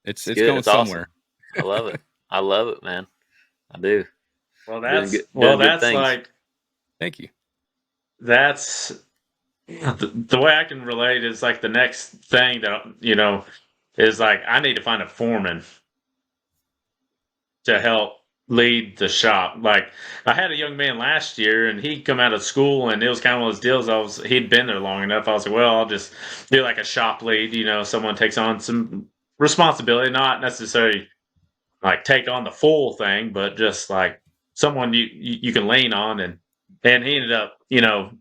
It's going it's somewhere.
Awesome. I love it, man. I do.
Well, that's like,
thank you.
That's the way I can relate is like the next thing that, is like, I need to find a foreman to help lead the shop. Like, I had a young man last year and he'd come out of school and it was kind of one of those deals. He'd been there long enough. I was like, well, I'll just do like a shop lead, someone takes on some responsibility, not necessarily like take on the full thing, but just like someone you can lean on. And he ended up,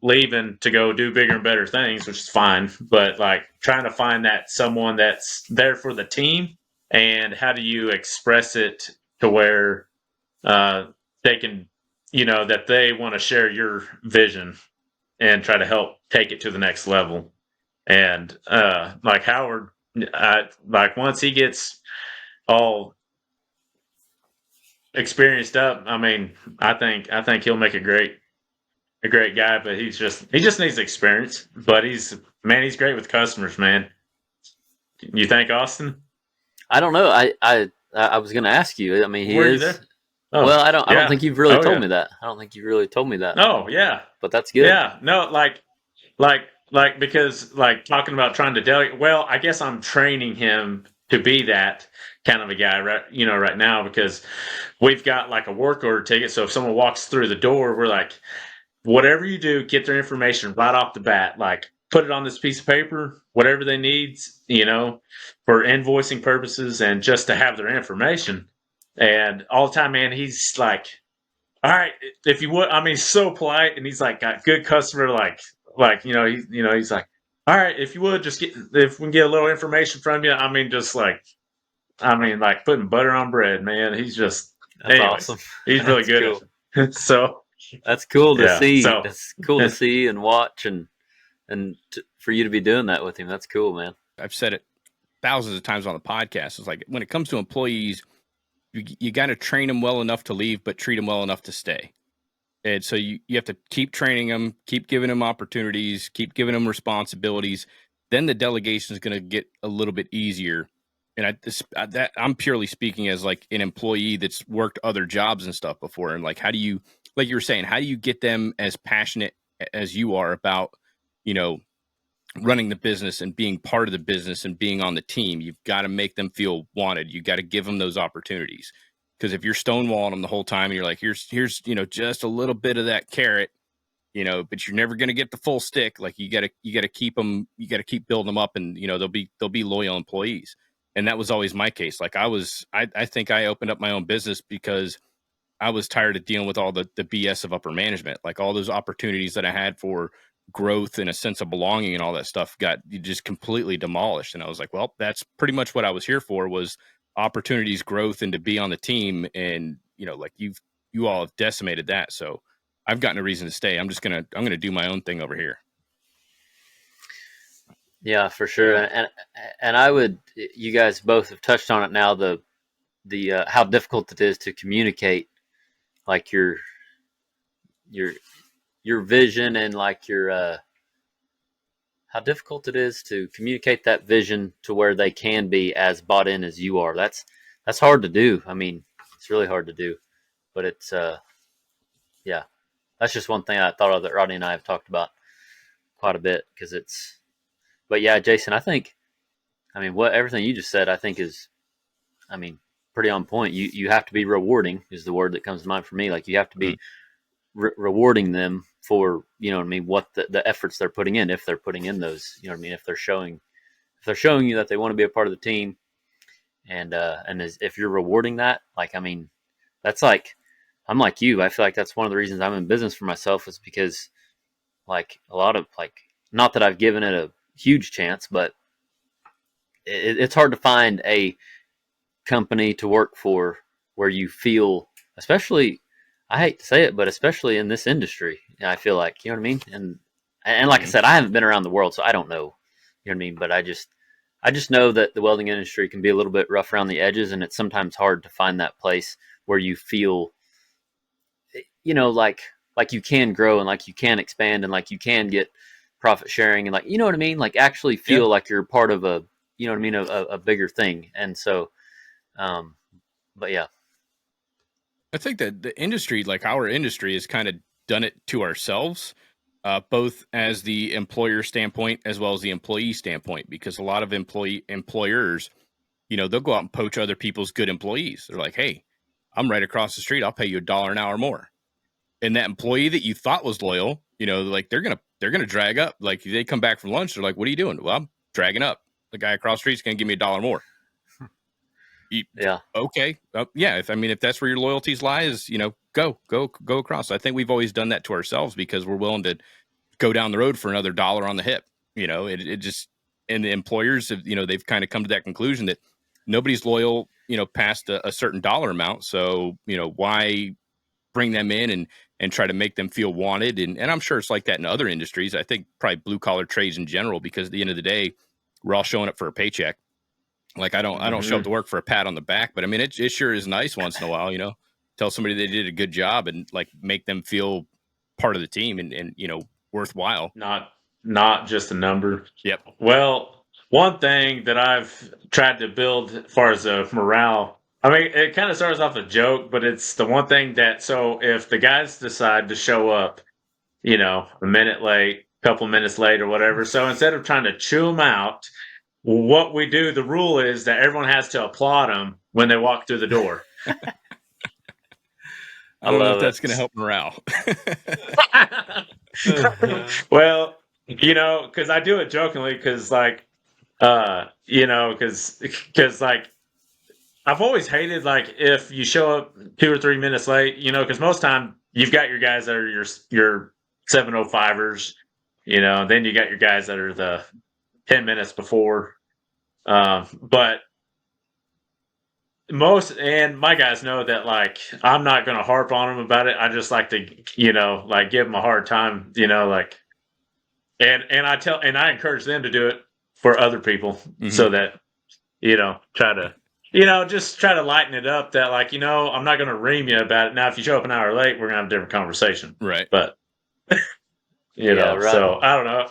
leaving to go do bigger and better things, which is fine. But like trying to find that someone that's there for the team, and how do you express it to where they can, that they want to share your vision and try to help take it to the next level. And like Howard, like once he gets all experienced up, I mean, I think he'll make a great guy. But he just needs experience. But he's great with customers, man. You think, Austin?
I don't know. I was going to ask you. I mean, he is.
Oh,
well, I don't think you've really told me that. I don't think you really told me that.
Oh, yeah.
But that's good.
Yeah. No, like because like talking about trying to delegate, well, I guess I'm training him to be that kind of a guy right now, because we've got like a work order ticket. So if someone walks through the door, we're like, whatever you do, get their information right off the bat, like put it on this piece of paper, whatever they need, for invoicing purposes and just to have their information. And all the time, man, he's like, all right, if you would, I mean, so polite. And he's like, got good customer, he's like, all right, if you would just if we can get a little information from you. I mean, just like, like putting butter on bread, man. He's just,
awesome.
He's really good. Cool. So
that's cool to see.
So,
it's cool to see and watch and for you to be doing that with him. That's cool, man.
I've said it thousands of times on the podcast. It's like, when it comes to employees, you got to train them well enough to leave, but treat them well enough to stay. And so you have to keep training them, keep giving them opportunities, keep giving them responsibilities. Then the delegation is going to get a little bit easier. And I'm purely speaking as like an employee that's worked other jobs and stuff before. And like, how do you like you were saying, how do you get them as passionate as you are about, you know, running the business and being part of the business and being on the team? You've got to make them feel wanted. You got to give them those opportunities. Because if you're stonewalling them the whole time and you're like, here's, you know, just a little bit of that carrot, you know, but you're never going to get the full stick. Like you got to keep them, you got to keep building them up, and, you know, they'll be loyal employees. And that was always my case. Like I think I opened up my own business because I was tired of dealing with all the BS of upper management. Like all those opportunities that I had for growth and a sense of belonging and all that stuff got just completely demolished. And I was like, well, that's pretty much what I was here for, was opportunities, growth, and to be on the team. And, you know, like you all have decimated that. So I've gotten a reason to stay. I'm going to do my own thing over here.
Yeah, for sure. And I would, you guys both have touched on it now, the how difficult it is to communicate like your vision, and like your how difficult it is to communicate that vision to where they can be as bought in as you are. That's hard to do. I mean, it's really hard to do, but it's yeah, that's just one thing I thought of that Rodney and I have talked about quite a bit, because but yeah, Jason, I think, I mean, everything you just said, I think is, I mean, pretty on point. You have to be rewarding is the word that comes to mind for me. Like you have to be rewarding them for, you know what I mean, what the efforts they're putting in, if they're putting in those, you know what I mean, if they're showing you that they want to be a part of the team, and if you're rewarding that, like, I mean, that's like, I'm like you. I feel like that's one of the reasons I'm in business for myself, is because, like, a lot of, like, not that I've given it a huge chance, but it's hard to find a company to work for where you feel, especially, I hate to say it, but especially in this industry, I feel like, you know what I mean? And like I said, I haven't been around the world, so I don't know, you know what I mean? But I just know that the welding industry can be a little bit rough around the edges, and it's sometimes hard to find that place where you feel, you know, like you can grow, and like you can expand, and like you can get profit sharing, and, like, you know what I mean? Like actually feel like you're part of a, you know what I mean, a bigger thing. And so, but yeah.
I think that the industry, like our industry, has kind of done it to ourselves, both as the employer standpoint as well as the employee standpoint, because a lot of employers, you know, they'll go out and poach other people's good employees. They're like, hey, I'm right across the street. I'll pay you $1 an hour more. And that employee that you thought was loyal, you know, like they're going to drag up. Like they come back from lunch. They're like, what are you doing? Well, I'm dragging up. The guy across the street is going to give me $1 more.
Yeah.
Okay. Yeah. If that's where your loyalties lie, is, you know, go across. I think we've always done that to ourselves because we're willing to go down the road for another $1 on the hip. You know, it just, and the employers have, you know, they've kind of come to that conclusion that nobody's loyal, you know, past a certain dollar amount. So, you know, why bring them in and try to make them feel wanted? And I'm sure it's like that in other industries. I think probably blue collar trades in general, because at the end of the day, we're all showing up for a paycheck. Like I don't show up to work for a pat on the back, but I mean, it sure is nice once in a while, you know, tell somebody they did a good job and like make them feel part of the team and you know, worthwhile.
Not just a number.
Yep.
Well, one thing that I've tried to build as far as morale, I mean, it kind of starts off a joke, but it's the one thing that, so if the guys decide to show up, you know, a minute late, couple minutes late or whatever, so instead of trying to chew them out, what we do, the rule is that everyone has to applaud them when they walk through the door.
I don't know if that's going to help morale.
Well, you know, because I do it jokingly, because like, you know, because like, I've always hated, like, if you show up 2 or 3 minutes late, you know, because most time you've got your guys that are your 7:05ers, you know, then you got your guys that are the 10 minutes before. But and my guys know that, like, I'm not going to harp on them about it. I just like to, you know, like, give them a hard time, you know, like, and I encourage them to do it for other people, so that, you know, just try to lighten it up, that, like, you know, I'm not going to ream you about it. Now, if you show up an hour late, we're going to have a different conversation.
Right.
But, you know, right. So I don't know.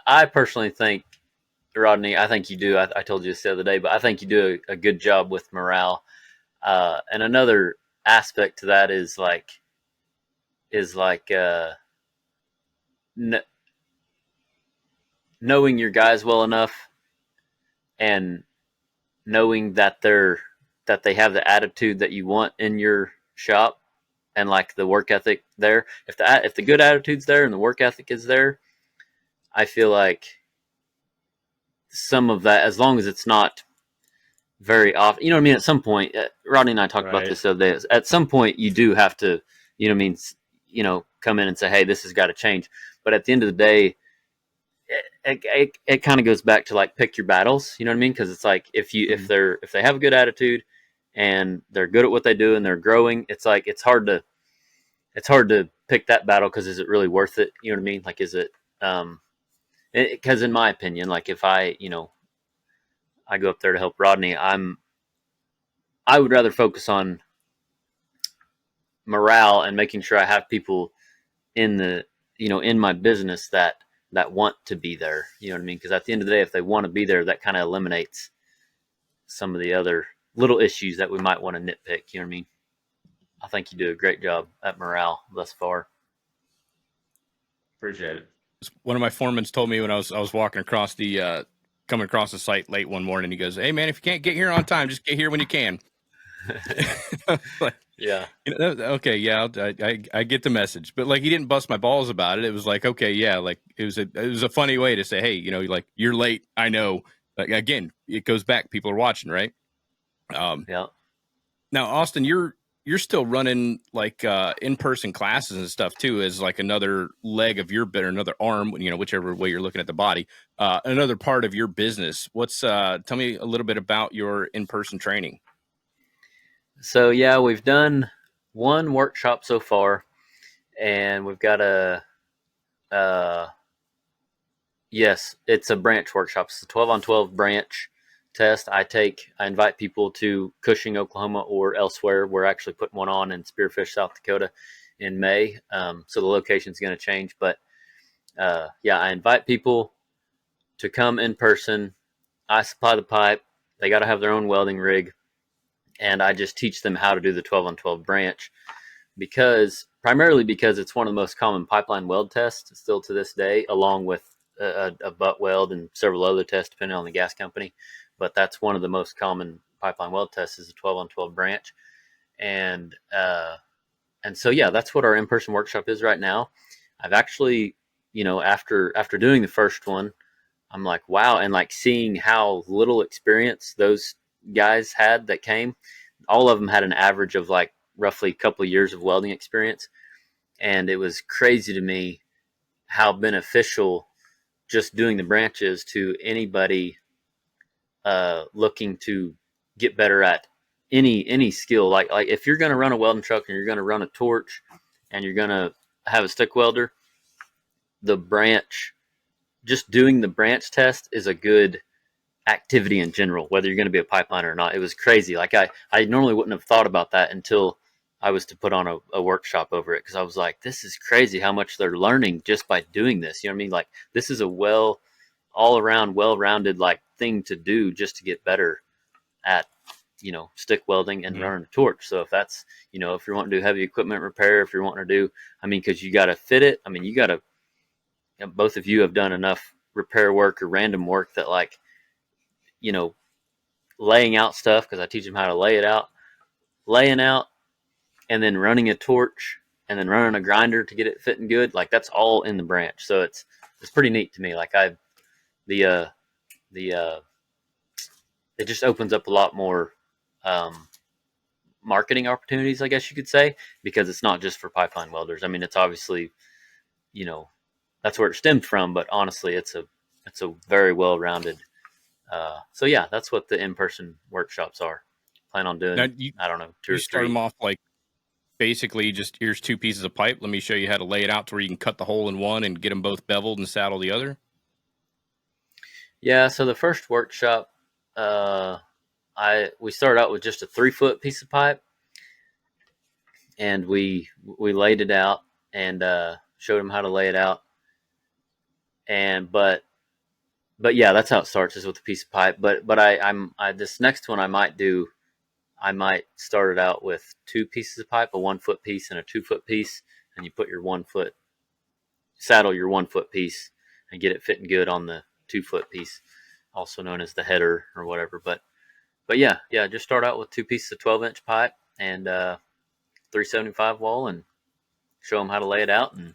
I personally think, Rodney, I think you do. I told you this the other day, but I think you do a good job with morale. And another aspect to that is knowing your guys well enough and knowing that they have the attitude that you want in your shop and like the work ethic there. If the good attitude's there and the work ethic is there, I feel like some of that, as long as it's not very often, you know what I mean? At some point, Rodney and I talked about this the other day. At some point, you do have to, you know what I mean? Come in and say, hey, this has got to change. But at the end of the day, it kind of goes back to like pick your battles. You know what I mean? Because it's like if they have a good attitude and they're good at what they do and they're growing, it's like it's hard to pick that battle because is it really worth it? You know what I mean? Like, is it? Because in my opinion, like if I go up there to help Rodney, I would rather focus on morale and making sure I have people in my business that want to be there. You know what I mean? Because at the end of the day, if they want to be there, that kind of eliminates some of the other little issues that we might want to nitpick. You know what I mean? I think you do a great job at morale thus far.
Appreciate it.
One of my foremen told me when I was walking across coming across the site late one morning, he goes, "Hey man, if you can't get here on time, just get here when you can." Like,
yeah.
Okay. Yeah. I get the message, but like, he didn't bust my balls about it. It was like, okay. Yeah. Like it was a funny way to say, hey, like you're late. I know. Like, again, it goes back. People are watching, right?
Yeah.
Now, Austin, you're still running like in-person classes and stuff too, as like another leg of your bit, or another arm, whichever way you're looking at the body, another part of your business. Tell me a little bit about your in-person training.
So yeah, we've done one workshop so far, and we've got yes, it's a branch workshop. It's a 12-on-12 branch test. I invite people to Cushing, Oklahoma, or elsewhere. We're actually putting one on in Spearfish, South Dakota in May. So the location's going to change, but I invite people to come in person. I supply the pipe. They got to have their own welding rig. And I just teach them how to do the 12-on-12 branch primarily because it's one of the most common pipeline weld tests still to this day, along with a butt weld and several other tests depending on the gas company. But that's one of the most common pipeline weld tests is a 12-on-12 branch. And so, yeah, that's what our in-person workshop is right now. I've actually, after doing the first one, I'm like, wow. And like seeing how little experience those guys had that came, all of them had an average of like roughly a couple of years of welding experience. And it was crazy to me how beneficial just doing the branches to anybody looking to get better at any skill. Like if you're going to run a welding truck and you're going to run a torch and you're going to have a stick welder, just doing the branch test is a good activity in general, whether you're going to be a pipeliner or not. It was crazy. Like I normally wouldn't have thought about that until I was to put on a workshop over it. Cause I was like, this is crazy how much they're learning just by doing this. You know what I mean? Like this is a all around well-rounded like thing to do just to get better at, stick welding and running a torch. So if that's, if you're wanting to do heavy equipment repair, if you're wanting to do, cause you got to fit it. Both of you have done enough repair work or random work that like, laying out stuff, because I teach them how to lay it out, laying out, and then running a torch, and then running a grinder to get it fitting good. Like that's all in the branch. So it's pretty neat to me. Like it just opens up a lot more marketing opportunities, I guess you could say, because it's not just for pipeline welders. It's obviously, that's where it stemmed from, but honestly, it's a very well-rounded. So yeah, that's what the in-person workshops are. Plan on doing, I don't know, 2 or 3.
Start them off like basically just here's 2 pieces of pipe. Let me show you how to lay it out to where you can cut the hole in one and get them both beveled and saddle the other.
Yeah. So the first workshop, we started out with just a 3-foot piece of pipe, and we laid it out and showed them how to lay it out. But yeah, that's how it starts, is with a piece of pipe. But this next one I I might start it out with 2 pieces of pipe, a 1 foot piece and a 2 foot piece, and you put your 1 foot, saddle your 1 foot piece and get it fitting good on the 2 foot piece, also known as the header or whatever. But yeah, just start out with 2 pieces of 12-inch pipe and 375 wall, and show them how to lay it out and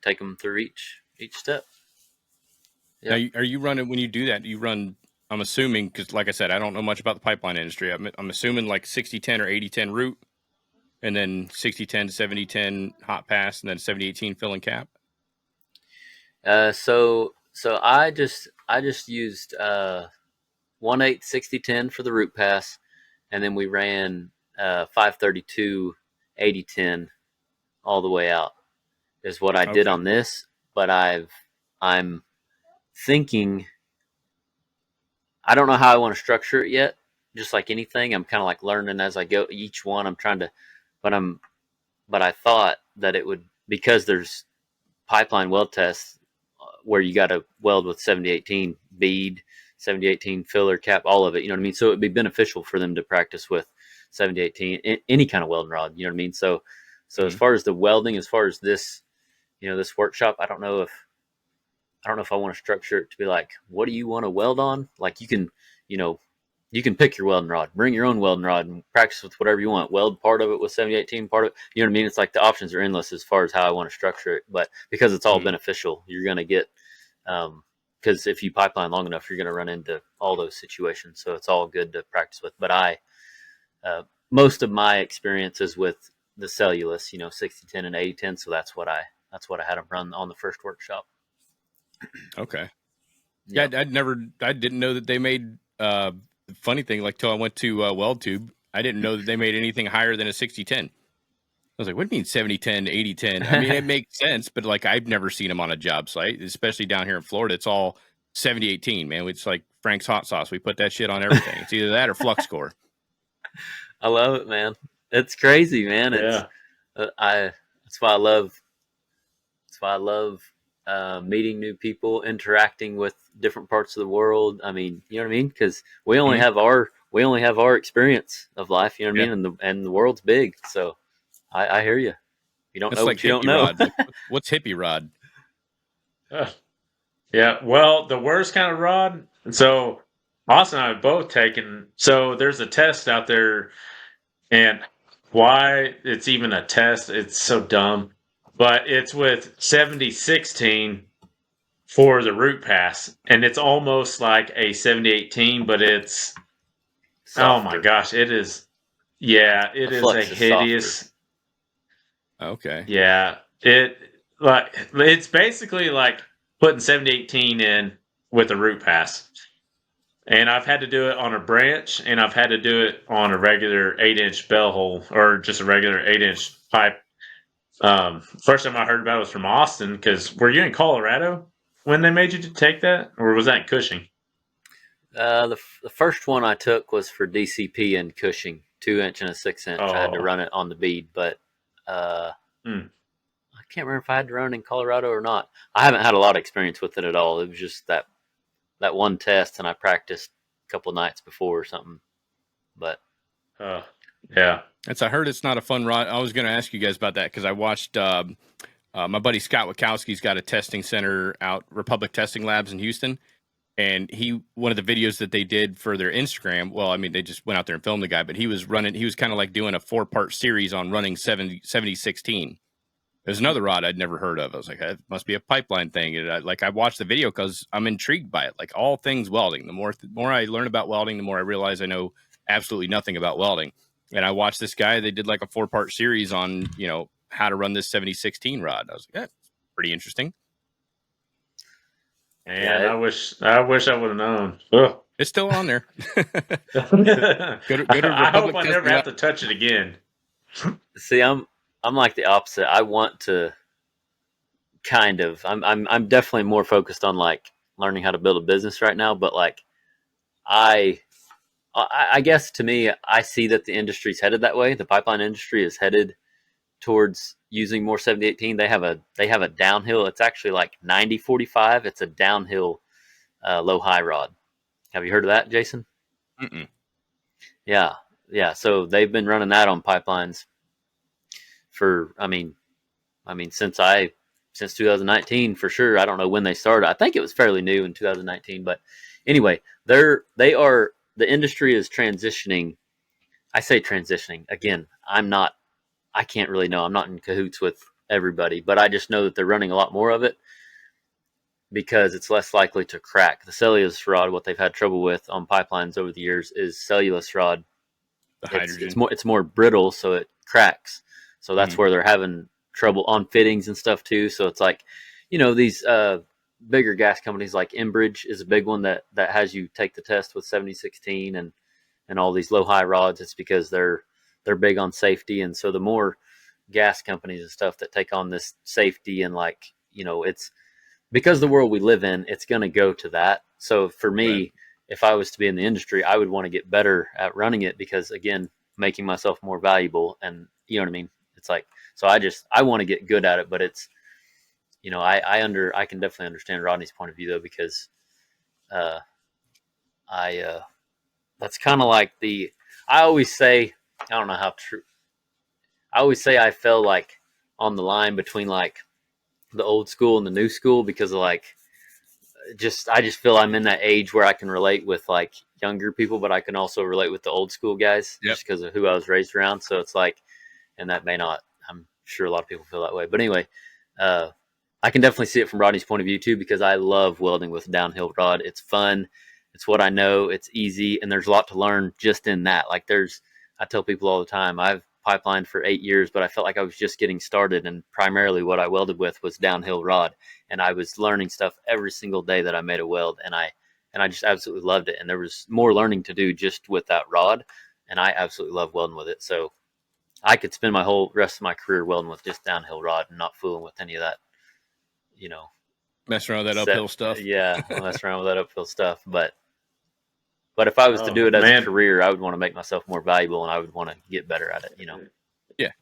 take them through each step.
Yeah. Now, are you running, when you do that, you run, I'm assuming, because like I said, I don't know much about the pipeline industry. I'm assuming like 60-10 or 80-10 route, and then 60-10 to 70-10 hot pass, and then 70-18 fill and cap.
So I just used 1/8 60-10 for the root pass, and then we ran 532 80-10 all the way out is what I did on this. But I'm thinking, I don't know how I want to structure it yet. Just like anything, I'm kind of like learning as I go. Each one I'm trying to, but I thought that it would, because there's pipeline weld tests where you got to weld with 70-18 bead, 70-18 filler cap, all of it, you know what I mean? So it'd be beneficial for them to practice with 70-18, any kind of welding rod, you know what I mean? So as far as the welding, as far as this, this workshop, I don't know if I want to structure it to be like, what do you want to weld on? Like you can pick your welding rod, bring your own welding rod and practice with whatever you want. Weld part of it with 70-18, part of it, you know what I mean? It's like the options are endless as far as how I want to structure it, but because it's all beneficial, you're going to get, because if you pipeline long enough, you're going to run into all those situations. So it's all good to practice with. But most of my experience is with the cellulose, 60-10 and 80-10. So that's what I had them run on the first workshop.
Okay. Yeah. I didn't know that they made, funny thing, like till I went to Weld Tube, I didn't know that they made anything higher than a 60-10. I was like, what do you mean 70-10, 80-10? I mean, it makes sense, but like I've never seen them on a job site, especially down here in Florida. It's all 70-18, man. It's like Frank's hot sauce. We put that shit on everything. It's either that or flux core.
I love it, man. It's crazy, man.
Yeah.
That's why I love meeting new people, interacting with different parts of the world. I mean, you know what I mean? Because we only have our experience of life. You know what I mean? And the world's big. So I hear you. You don't know
like
what you don't know.
Rod. What's hippie rod?
Yeah. Well, the worst kind of rod. So Austin and I have both taken. So there's a test out there, and why it's even a test, it's so dumb. But it's with 70-16 for the root pass, and it's almost like a 70-18, but it's softer. Oh my gosh, it is. Yeah, it is a hideous.
Softer.
Okay.
Yeah, it's basically like putting 70-18 in with a root pass. And I've had to do it on a branch, and I've had to do it on a regular 8-inch bell hole, or just a regular 8-inch pipe. First time I heard about it was from Austin, because were you in Colorado when they made you to take that, or was that in Cushing?
The first one I took was for DCP in Cushing, 2-inch and a 6-inch. I had to run it on the bead, but I can't remember if I had to run it in Colorado or not. I haven't had a lot of experience with it at all. It was just that one test, and I practiced a couple nights before or something. But
yeah.
I heard it's not a fun rod. I was going to ask you guys about that because I watched my buddy Scott Wachowski's got a testing center out, Republic Testing Labs in Houston. And one of the videos that they did for their Instagram, well, I mean, they just went out there and filmed the guy, but he was kind of like doing a 4-part series on running 70-16. There's another rod I'd never heard of. I was like, it must be a pipeline thing. And I watched the video because I'm intrigued by it. Like all things welding. The more I learn about welding, the more I realize I know absolutely nothing about welding. And I watched this guy. They did like a 4-part series on, how to run this 70-16 rod. I was like, that's pretty interesting.
And I wish I would have known. Ugh.
It's still on there.
Go to I hope I never have to touch it again.
See, I'm like the opposite. I want to kind of. I'm definitely more focused on like learning how to build a business right now. But like, I guess to me, I see that the industry's headed that way. The pipeline industry is headed towards using more 70-18. They have a downhill. It's actually like 90-45. It's a downhill low high rod. Have you heard of that, Jason?
Mm-mm.
Yeah. yeah, so they've been running that on pipelines for, since 2019 for sure. I don't know when they started. I think it was fairly new in 2019, but anyway, the industry is transitioning. I say transitioning again. I can't really know. I'm not in cahoots with everybody, but I just know that they're running a lot more of it because it's less likely to crack. The cellulose rod, what they've had trouble with on pipelines over the years is cellulose rod.
The hydrogen.
It's more brittle, so it cracks. So that's where they're having trouble on fittings and stuff too. So it's like, these bigger gas companies like Enbridge is a big one that has you take the test with 7016 and all these low high rods. It's because they're big on safety, and so the more gas companies and stuff that take on this safety and it's because the world we live in, it's going to go to that. So for me, right, if I was to be in the industry, I would want to get better at running it because, again, making myself more valuable. And you know what I mean? It's like, so I want to get good at it, but it's, I can definitely understand Rodney's point of view though, because that's kind of like I always say, I don't know how true, I always say I fell like on the line between like the old school and the new school because of I just feel I'm in that age where I can relate with like younger people, but I can also relate with the old school guys just because of who I was raised around. So it's like, and that may not, I'm sure a lot of people feel that way, but anyway, I can definitely see it from Rodney's point of view too, because I love welding with a downhill rod. It's fun. It's what I know. It's easy. And there's a lot to learn just in that. Like I tell people all the time, I've pipelined for 8 years, but I felt like I was just getting started. And primarily what I welded with was downhill rod. And I was learning stuff every single day that I made a weld. And I just absolutely loved it. And there was more learning to do just with that rod. And I absolutely love welding with it. So I could spend my whole rest of my career welding with just downhill rod and not fooling with any of that,
messing around with that uphill stuff.
Yeah, messing around with that uphill stuff. But if I was to do it as a career, I would want to make myself more valuable and I would want to get better at it,
Yeah.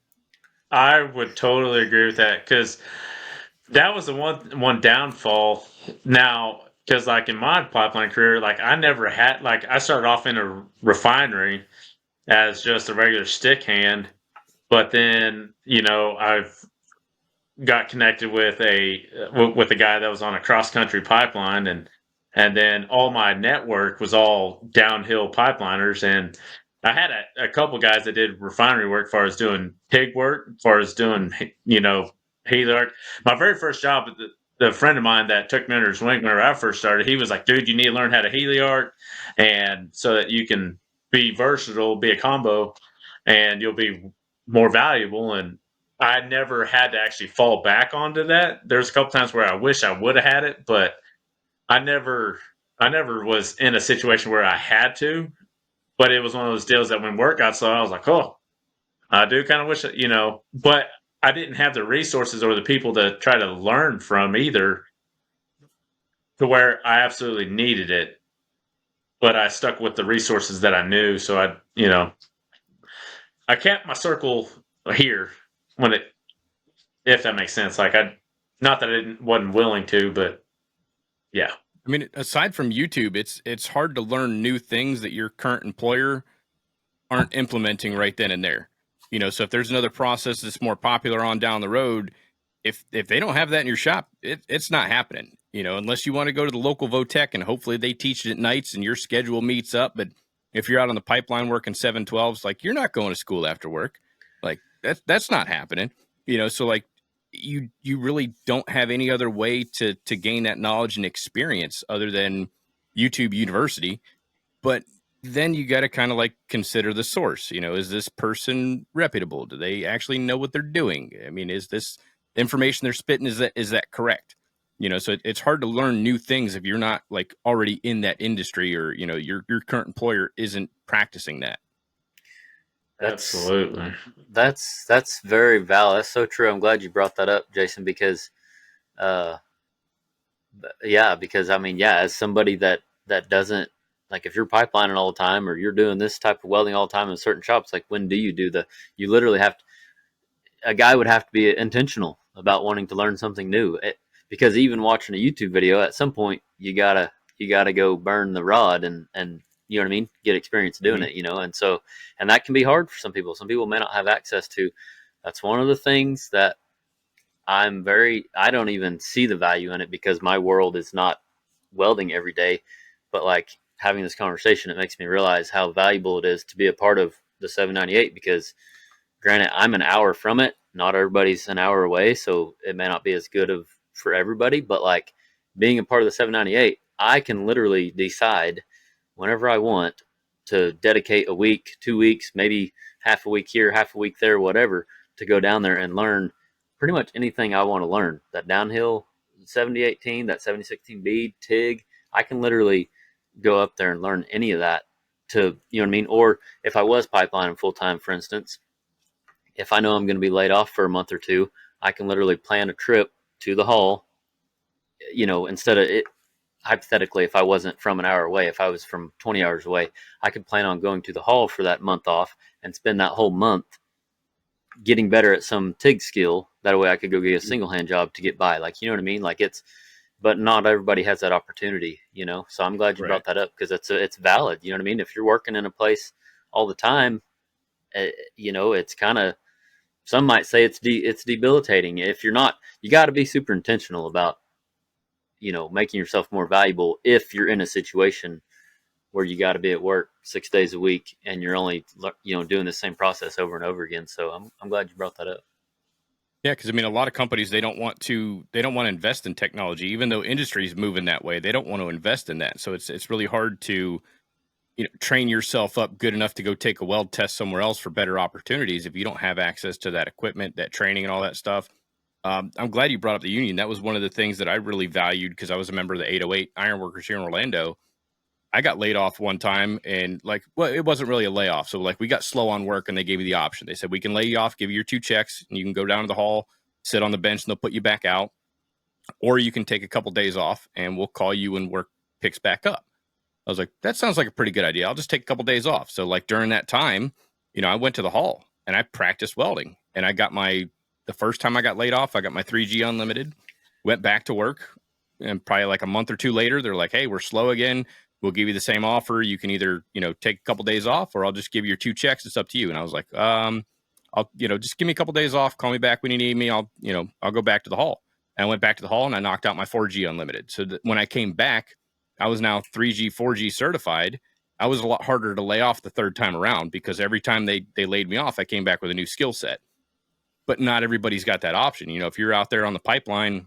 I would totally agree with that because that was the one downfall. Now, because like in my pipeline career, like I never had, like I started off in a refinery as just a regular stick hand, but then, I've got connected with a guy that was on a cross country pipeline, and then all my network was all downhill pipeliners, and I had a couple guys that did refinery work as far as doing pig work, as far as doing heliarc. My very first job, the friend of mine that took me under his wing whenever I first started, he was like, "Dude, you need to learn how to heliarc, and so that you can be versatile, be a combo, and you'll be more valuable." And I never had to actually fall back onto that. There's a couple times where I wish I would have had it, but I never was in a situation where I had to. But it was one of those deals that when work got slow, I was like, "Oh, I do kind of wish that, but I didn't have the resources or the people to try to learn from either, to where I absolutely needed it. But I stuck with the resources that I knew, so I kept my circle here if that makes sense. Like not that I wasn't willing to, but yeah.
I mean, aside from YouTube, it's hard to learn new things that your current employer aren't implementing right then and there. So if there's another process that's more popular on down the road, if they don't have that in your shop, it's not happening. Unless you want to go to the local Votech and hopefully they teach it at nights and your schedule meets up. But if you're out on the pipeline working 7/12s, like you're not going to school after work. Like that's not happening. So like you really don't have any other way to gain that knowledge and experience other than YouTube University. But then you got to kind of like consider the source. Is this person reputable? Do they actually know what they're doing? I mean, is this information they're spitting, is that correct? So it's hard to learn new things if you're not like already in that industry, or your current employer isn't practicing that.
Absolutely.
That's very valid. That's so true. I'm glad you brought that up, Jason, because as somebody that doesn't, like, if you're pipelining all the time or you're doing this type of welding all the time in certain shops, like when do you you literally have to, a guy would have to be intentional about wanting to learn something new, because even watching a YouTube video, at some point you gotta go burn the rod and you know what I mean, get experience doing it, and so, and that can be hard for some people. Some people may not have access to. That's one of the things that I don't even see the value in it, because my world is not welding every day. But like having this conversation, it makes me realize how valuable it is to be a part of the 798, because granted, I'm an hour from it. Not everybody's an hour away, so it may not be as good for everybody. But like being a part of the 798, I can literally decide whenever I want to dedicate a week, 2 weeks, maybe half a week here, half a week there, whatever, to go down there and learn pretty much anything I want to learn. That downhill 7018, that 7016 bead, TIG, I can literally go up there and learn any of that to, you know what I mean? Or if I was pipelining full time, for instance, if I know I'm going to be laid off for a month or two, I can literally plan a trip to the hall, instead of it. Hypothetically, if I wasn't from an hour away, if I was from 20 hours away, I could plan on going to the hall for that month off and spend that whole month getting better at some TIG skill. That way I could go get a single hand job to get by. Like, you know what I mean? Like but not everybody has that opportunity, So I'm glad you brought that up, because it's valid. You know what I mean? If you're working in a place all the time, it's kind of, some might say it's debilitating. If you're not, you got to be super intentional about, making yourself more valuable. If you're in a situation where you got to be at work 6 days a week and you're only, doing the same process over and over again. So I'm glad you brought that up.
Yeah, because I mean, a lot of companies, they don't want to invest in technology, even though industry is moving that way. They don't want to invest in that, so it's really hard to train yourself up good enough to go take a weld test somewhere else for better opportunities if you don't have access to that equipment, that training, and all that stuff. I'm glad you brought up the union. That was one of the things that I really valued, because I was a member of the 808 Ironworkers here in Orlando. I got laid off one time, and it wasn't really a layoff. So we got slow on work, and they gave me the option. They said, we can lay you off, give you your 2 checks, and you can go down to the hall, sit on the bench, and they'll put you back out. Or you can take a couple days off, and we'll call you when work picks back up. I was like, that sounds like a pretty good idea. I'll just take a couple days off. So during that time, I went to the hall and I practiced welding, and I got the first time I got laid off, I got my 3G unlimited, went back to work, and probably like a month or two later, they're like, hey, we're slow again. We'll give you the same offer. You can either, take a couple days off, or I'll just give you your 2 checks. It's up to you. And I was like, I'll, just give me a couple days off. Call me back when you need me. I'll go back to the hall. And I went back to the hall and I knocked out my 4G unlimited. So when I came back, I was now 3G, 4G certified. I was a lot harder to lay off the third time around, because every time they laid me off, I came back with a new skill set. But not everybody's got that option. If you're out there on the pipeline,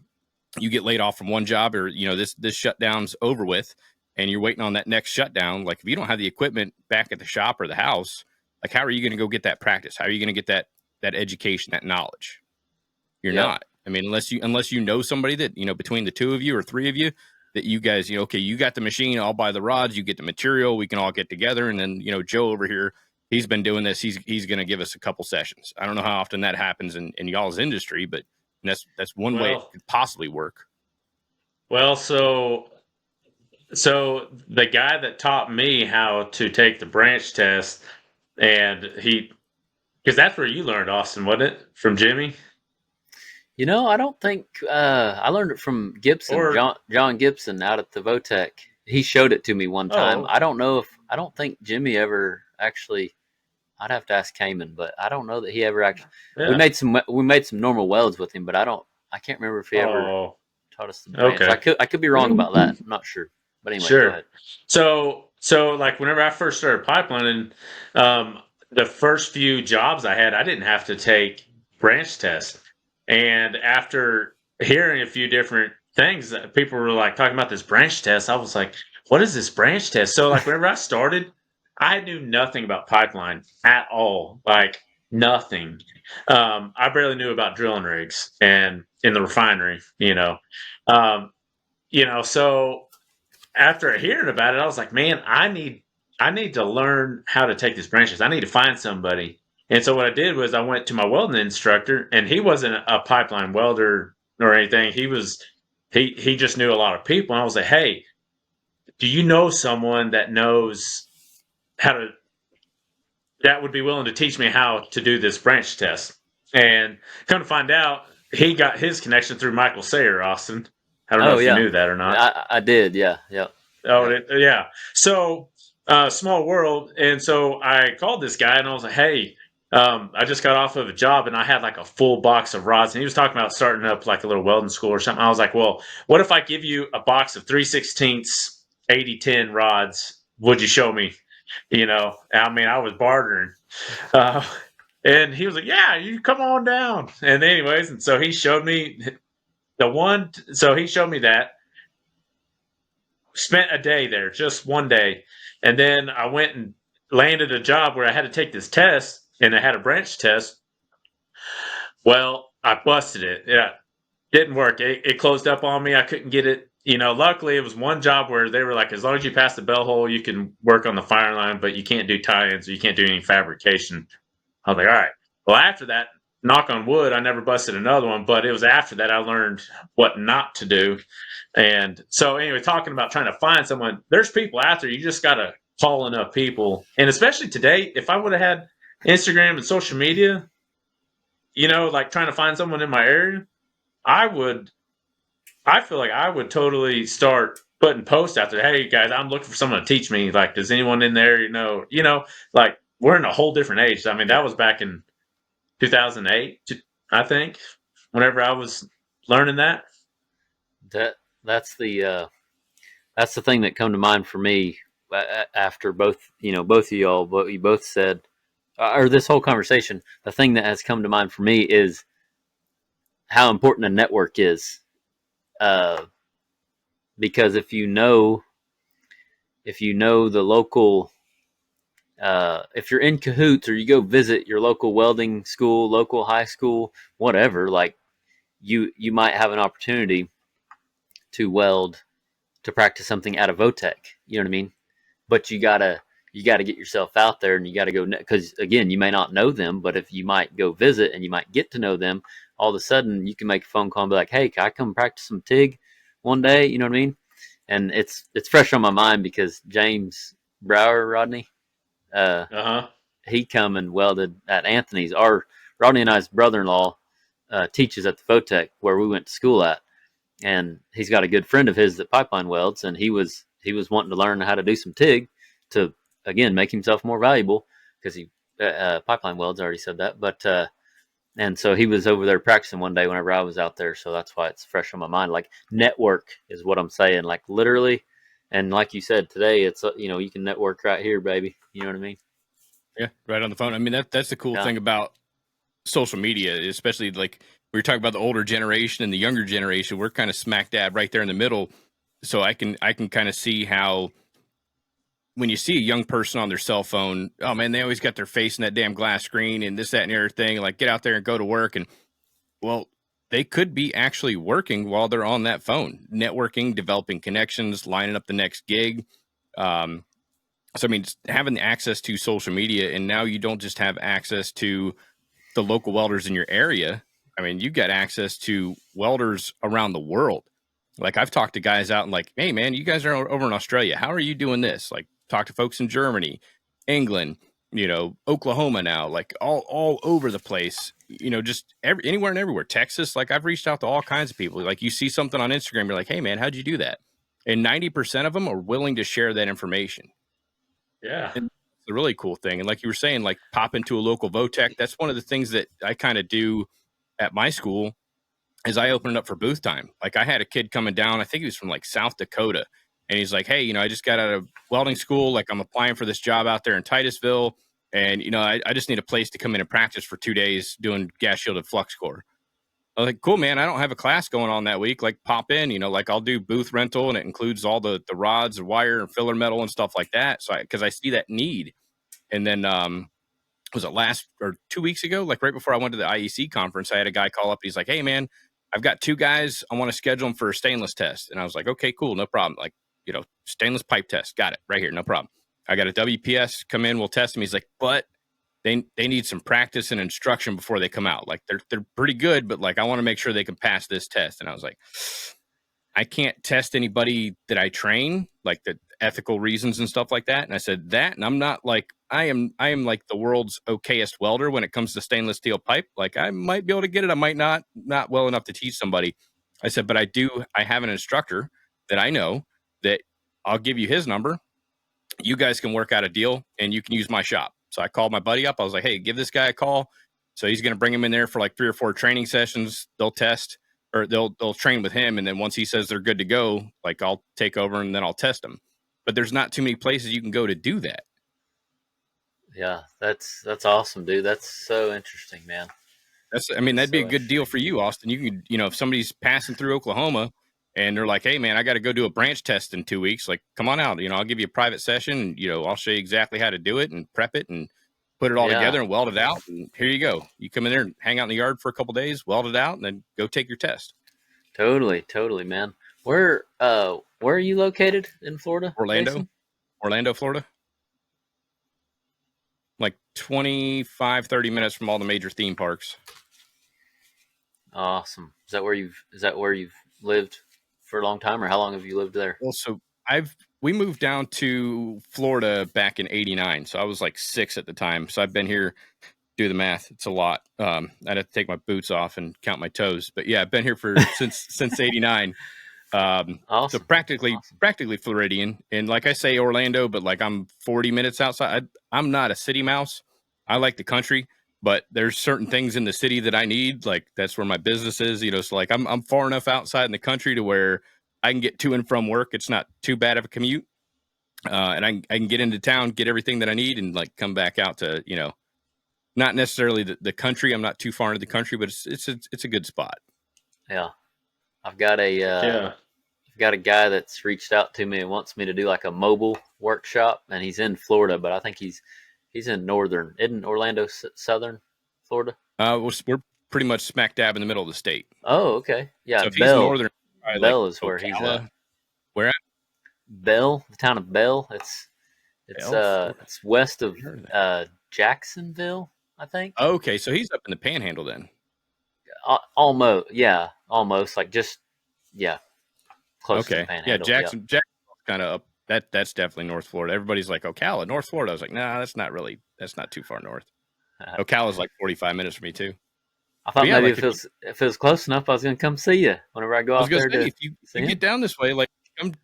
you get laid off from one job, or, this shutdown's over with, and you're waiting on that next shutdown. Like, if you don't have the equipment back at the shop or the house, like, how are you going to go get that practice? How are you going to get that education, that knowledge? You're not. I mean, unless you know somebody that, between the 2 of you or 3 of you, that you guys, okay, you got the machine, I'll buy the rods, you get the material, we can all get together. And then, Joe over here, he's been doing this. He's going to give us a couple sessions. I don't know how often that happens in y'all's industry, but that's one way it could possibly work.
Well, so the guy that taught me how to take the branch test, and because that's where you learned, Austin, wasn't it? From Jimmy?
I don't think I learned it from Gibson, John Gibson out at the Votech. He showed it to me one time. I don't think Jimmy ever actually. I'd have to ask Cayman, but I don't know that he ever actually. Yeah. We made some normal welds with him, but I can't remember if he ever taught us the branch. Okay. I could be wrong about that. I'm not sure. But anyway,
sure.
Go ahead.
So like whenever I first started pipelining, the first few jobs I had, I didn't have to take branch tests. And after hearing a few different things, people were like talking about this branch test. I was like, what is this branch test? So like whenever I started, I knew nothing about pipeline at all. Like nothing. I barely knew about drilling rigs and in the refinery, so after hearing about it, I was like, man, I need to learn how to take these branches. I need to find somebody. And so what I did was I went to my welding instructor, and he wasn't a pipeline welder or anything. He just knew a lot of people. And I was like, hey, do you know someone that knows that would be willing to teach me how to do this branch test? And come to find out, he got his connection through Michael Sayer, Austin. I don't know if you knew that or not.
I did, yeah.
Oh, yeah. So small world. And so I called this guy and I was like, hey, I just got off of a job and I had like a full box of rods. And he was talking about starting up like a little welding school or something. I was like, well, what if I give you a box of 3/16 80-10 rods? Would you show me? I mean, I was bartering. Uh, and he was like, yeah, you come on down. And anyways, and so he showed me he showed me that. Spent a day there, just one day. And then I went and landed a job where I had to take this test, and I had a branch test. Well, I busted it. Yeah, didn't work. It closed up on me. I couldn't get it. Luckily, it was one job where they were like, as long as you pass the bell hole, you can work on the fire line, but you can't do tie-ins, or you can't do any fabrication. I was like, all right. Well, after that, knock on wood, I never busted another one, but it was after that I learned what not to do. And so anyway, talking about trying to find someone, there's people out there. You just got to call enough people. And especially today, if I would have had Instagram and social media, like trying to find someone in my area, I feel like I would totally start putting posts out there. Hey guys, I'm looking for someone to teach me. Like, does anyone in there, like we're in a whole different age. I mean, that was back in 2008, I think, whenever I was learning that.
That's the thing that come to mind for me after both of y'all, what you both said, or this whole conversation. The thing that has come to mind for me is how important a network is, because if you know the local, if you're in cahoots or you go visit your local welding school, local high school, whatever, like you might have an opportunity to practice something out of Votech. You know what I mean? But you gotta get yourself out there, and you gotta go, because again, you may not know them, but if you might go visit and you might get to know them, all of a sudden you can make a phone call and be like, hey, can I come practice some TIG one day? You know what I mean? And it's fresh on my mind because James Brower, Rodney, he come and welded at Anthony's. Rodney and I's brother-in-law teaches at the Votech where we went to school at. And he's got a good friend of his that pipeline welds, and he was wanting to learn how to do some TIG to, again, make himself more valuable, because he pipeline welds, I already said that. But and so he was over there practicing one day whenever I was out there, so that's why it's fresh on my mind. Like, network is what I'm saying, like literally. And like you said today, it's you can network right here, baby. You know what I mean?
Yeah, right on the phone. I mean, that's the cool thing about social media, especially like we were talking about the older generation and the younger generation. We're kind of smack dab right there in the middle. So I can kind of see how when you see a young person on their cell phone, oh man, they always got their face in that damn glass screen and this, that, and everything. Like, get out there and go to work. And well, they could be actually working while they're on that phone, networking, developing connections, lining up the next gig. So I mean, having access to social media, and now you don't just have access to the local welders in your area. I mean, you got access to welders around the world. Like, I've talked to guys out and like, hey man, you guys are over in Australia. How are you doing this? Like, talk to folks in Germany, England, Oklahoma now, like all over the place, just anywhere and everywhere. Texas. Like, I've reached out to all kinds of people. Like, you see something on Instagram, you're like, hey man, how'd you do that? And 90% of them are willing to share that information.
Yeah.
And it's a really cool thing. And like you were saying, like, pop into a local Votech. That's one of the things that I kind of do at my school is I open it up for booth time. Like, I had a kid coming down, I think he was from like South Dakota. And he's like, hey, I just got out of welding school. Like, I'm applying for this job out there in Titusville. And, I just need a place to come in and practice for 2 days doing gas shielded flux core. I was like, cool, man. I don't have a class going on that week. Like, pop in, like, I'll do booth rental, and it includes all the rods and wire and filler metal and stuff like that. So because I see that need. And then, was it last or 2 weeks ago? Like, right before I went to the IEC conference, I had a guy call up. He's like, hey man, I've got 2 guys. I want to schedule them for a stainless test. And I was like, okay, cool. No problem. Like, stainless pipe test. Got it right here. No problem. I got a WPS come in. We'll test them. He's like, but they need some practice and instruction before they come out. Like, they're pretty good, but like, I want to make sure they can pass this test. And I was like, I can't test anybody that I train, like the ethical reasons and stuff like that. And I said that, and I'm not like, I am like the world's okayest welder when it comes to stainless steel pipe. Like, I might be able to get it. I might not well enough to teach somebody. I said, but I have an instructor that I know that I'll give you his number. you guys can work out a deal and you can use my shop. So I called my buddy up. I was like, hey, give this guy a call. So he's going to bring him in there for like 3 or 4 training sessions. They'll test, or they'll train with him. And then once he says they're good to go, like I'll take over and then I'll test them. But there's not too many places you can go to do that.
Yeah, that's awesome, dude. That's so interesting, man.
That'd be a good deal for you, Austin. You can, if somebody's passing through Oklahoma and they're like, hey man, I got to go do a branch test in 2 weeks. Like, come on out, I'll give you a private session and, I'll show you exactly how to do it and prep it and put it all together and weld it out. And here you go. You come in there and hang out in the yard for a couple of days, weld it out, and then go take your test.
Totally, man. Where are you located in Florida?
Orlando, Florida. Like 25, 30 minutes from all the major theme parks.
Awesome. Is that where you've lived for a long time, or how long have you lived there?
Well, so we moved down to Florida back in '89. So I was like 6 at the time. So I've been here, do the math. It's a lot. I'd have to take my boots off and count my toes, but yeah, I've been here since '89.
Awesome.
So practically Floridian. And like I say, Orlando, but like I'm 40 minutes outside. I'm not a city mouse. I like the country, but there's certain things in the city that I need. Like that's where my business is, so like I'm far enough outside in the country to where I can get to and from work. It's not too bad of a commute. And I can get into town, get everything that I need and like come back out to, not necessarily the country. I'm not too far into the country, but it's a good spot.
Yeah. I've got a guy that's reached out to me and wants me to do like a mobile workshop, and he's in Florida, but I think he's in isn't Orlando southern Florida?
We're pretty much smack dab in the middle of the state.
Oh, okay. Yeah.
So if he's northern,
Bell
like
is where he's at.
Where at?
Bell, the town of Bell. It's west of Jacksonville, I think.
Okay, so he's up in the Panhandle then.
Almost like just close to the Panhandle.
Yeah, Jackson's kind of up. That's definitely North Florida. Everybody's like Ocala, North Florida. I was like, nah, that's not too far north. Ocala's like 45 minutes from me too.
I thought maybe if it was close enough, I was going to come see you whenever I go out there.
If you get down this way, like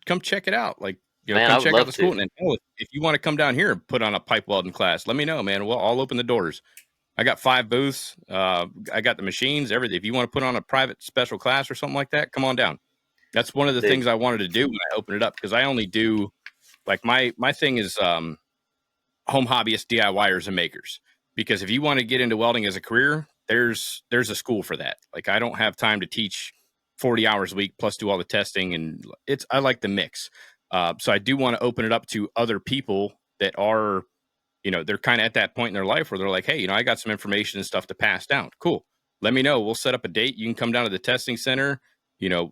come check it out. Like come check out the school. And if you want to come down here and put on a pipe welding class, let me know, man. I'll open the doors. I got 5 booths. I got the machines, everything. If you want to put on a private special class or something like that, come on down. That's one of the things I wanted to do when I opened it up, because I only do like my thing is home hobbyist DIYers and makers. Because if you want to get into welding as a career, there's a school for that. Like I don't have time to teach 40 hours a week plus do all the testing, and I like the mix. So I do want to open it up to other people that are, they're kind of at that point in their life where they're like, hey, I got some information and stuff to pass down. Cool. Let me know. We'll set up a date. You can come down to the testing center,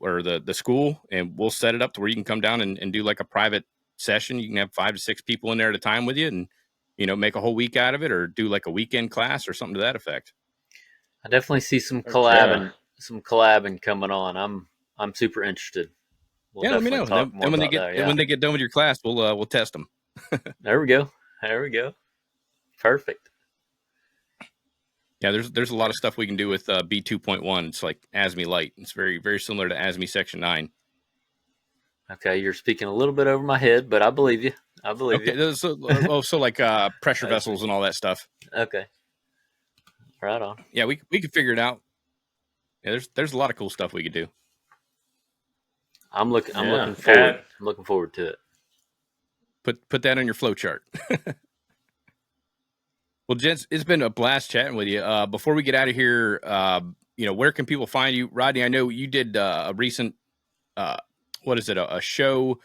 or the school, and we'll set it up to where you can come down and do like a private session. You can have 5 to 6 people in there at a time with you and, make a whole week out of it, or do like a weekend class or something to that effect.
I definitely see some collabing coming on. I'm super interested.
Let me know. Then when they get done with your class, we'll test them.
There we go. Perfect.
Yeah, there's a lot of stuff we can do with B2.1. It's like ASME Lite. It's very, very similar to ASME Section 9.
Okay, you're speaking a little bit over my head, but I believe you. You.
So like pressure vessels and all that stuff.
Okay. Right on.
Yeah, we could figure it out. Yeah, there's a lot of cool stuff we could do.
I'm looking forward to it.
Put that on your flow chart. Well, gents, it's been a blast chatting with you. Before we get out of here, where can people find you? Rodney, I know you did a recent, a show,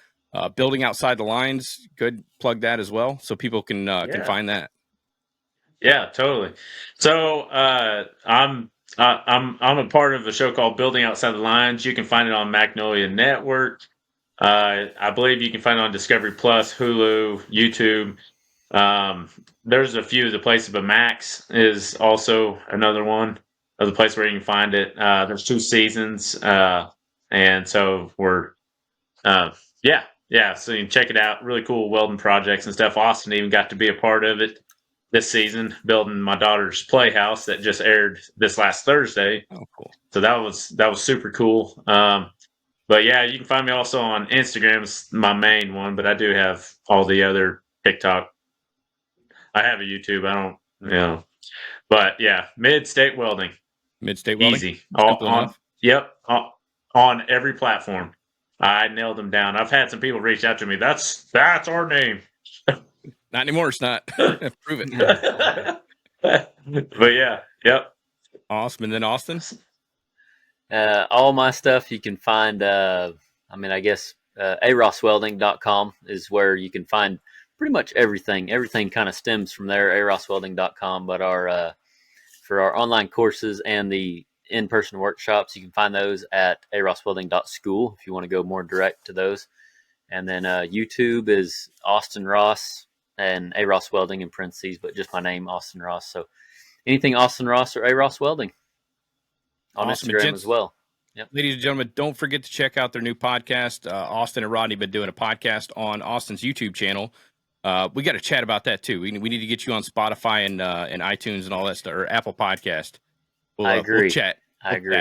Building Outside the Lines. Good, plug that as well, so people can find that.
Yeah, totally. So I'm a part of a show called Building Outside the Lines. You can find it on Magnolia Network. I believe you can find it on Discovery Plus, Hulu, YouTube. There's a few of the places, but Max is also another one of the places where you can find it. There's 2 seasons, and so we're so you can check it out. Really cool welding projects and stuff. Austin even got to be a part of it this season, building my daughter's playhouse that just aired this last Thursday.
Oh, cool!
So that was super cool. But yeah, you can find me also on Instagram. It's my main one, but I do have all the other TikTok. I have a YouTube. I don't, but yeah, mid-state welding.
Mid-state welding?
Easy.
Simple enough.
Yep. On every platform. I nailed them down. I've had some people reach out to me. That's our name.
Not anymore. It's not. Prove it.
But yeah. Yep.
Awesome. And then Austin?
All my stuff you can find, I guess aroswelding.com is where you can find pretty much everything. Everything kind of stems from there, aroswelding.com. But for our online courses and the in-person workshops, you can find those at aroswelding.school if you want to go more direct to those. And then YouTube is Austin Ross and Aros Welding in parentheses, but just my name, Austin Ross. So anything Austin Ross or Aros Welding on
Awesome.
Instagram as well. Yep.
Ladies and gentlemen, don't forget to check out their new podcast. Austin and Rodney have been doing a podcast on Austin's YouTube channel. We got to chat about that too. We need to get you on Spotify and iTunes and all that stuff, or Apple Podcast.
I agree.
We'll chat.
I agree.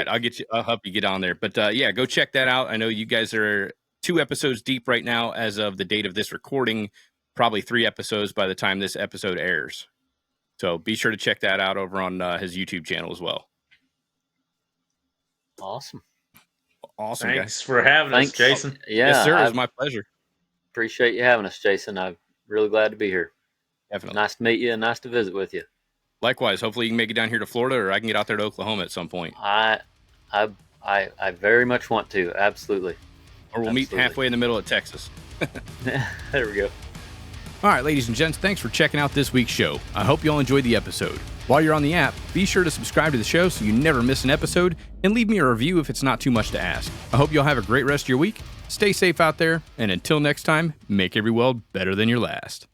I'll help you get on there. But yeah, go check that out. I know you guys are 2 episodes deep right now as of the date of this recording, probably 3 episodes by the time this episode airs. So be sure to check that out over on his YouTube channel as well.
Awesome.
Awesome.
Thanks for having us, Jason.
Yeah,
yes, sir. It was my pleasure.
Appreciate you having us, Jason. I'm really glad to be here.
Definitely.
Nice to meet you and nice to visit with you.
Likewise. Hopefully you can make it down here to Florida, or I can get out there to Oklahoma at some point.
I very much want to. Absolutely.
Or we'll meet halfway in the middle of Texas.
There we go.
All right, ladies and gents, thanks for checking out this week's show. I hope you all enjoyed the episode. While you're on the app, be sure to subscribe to the show so you never miss an episode, and leave me a review if it's not too much to ask. I hope you all have a great rest of your week. Stay safe out there, and until next time, make every weld better than your last.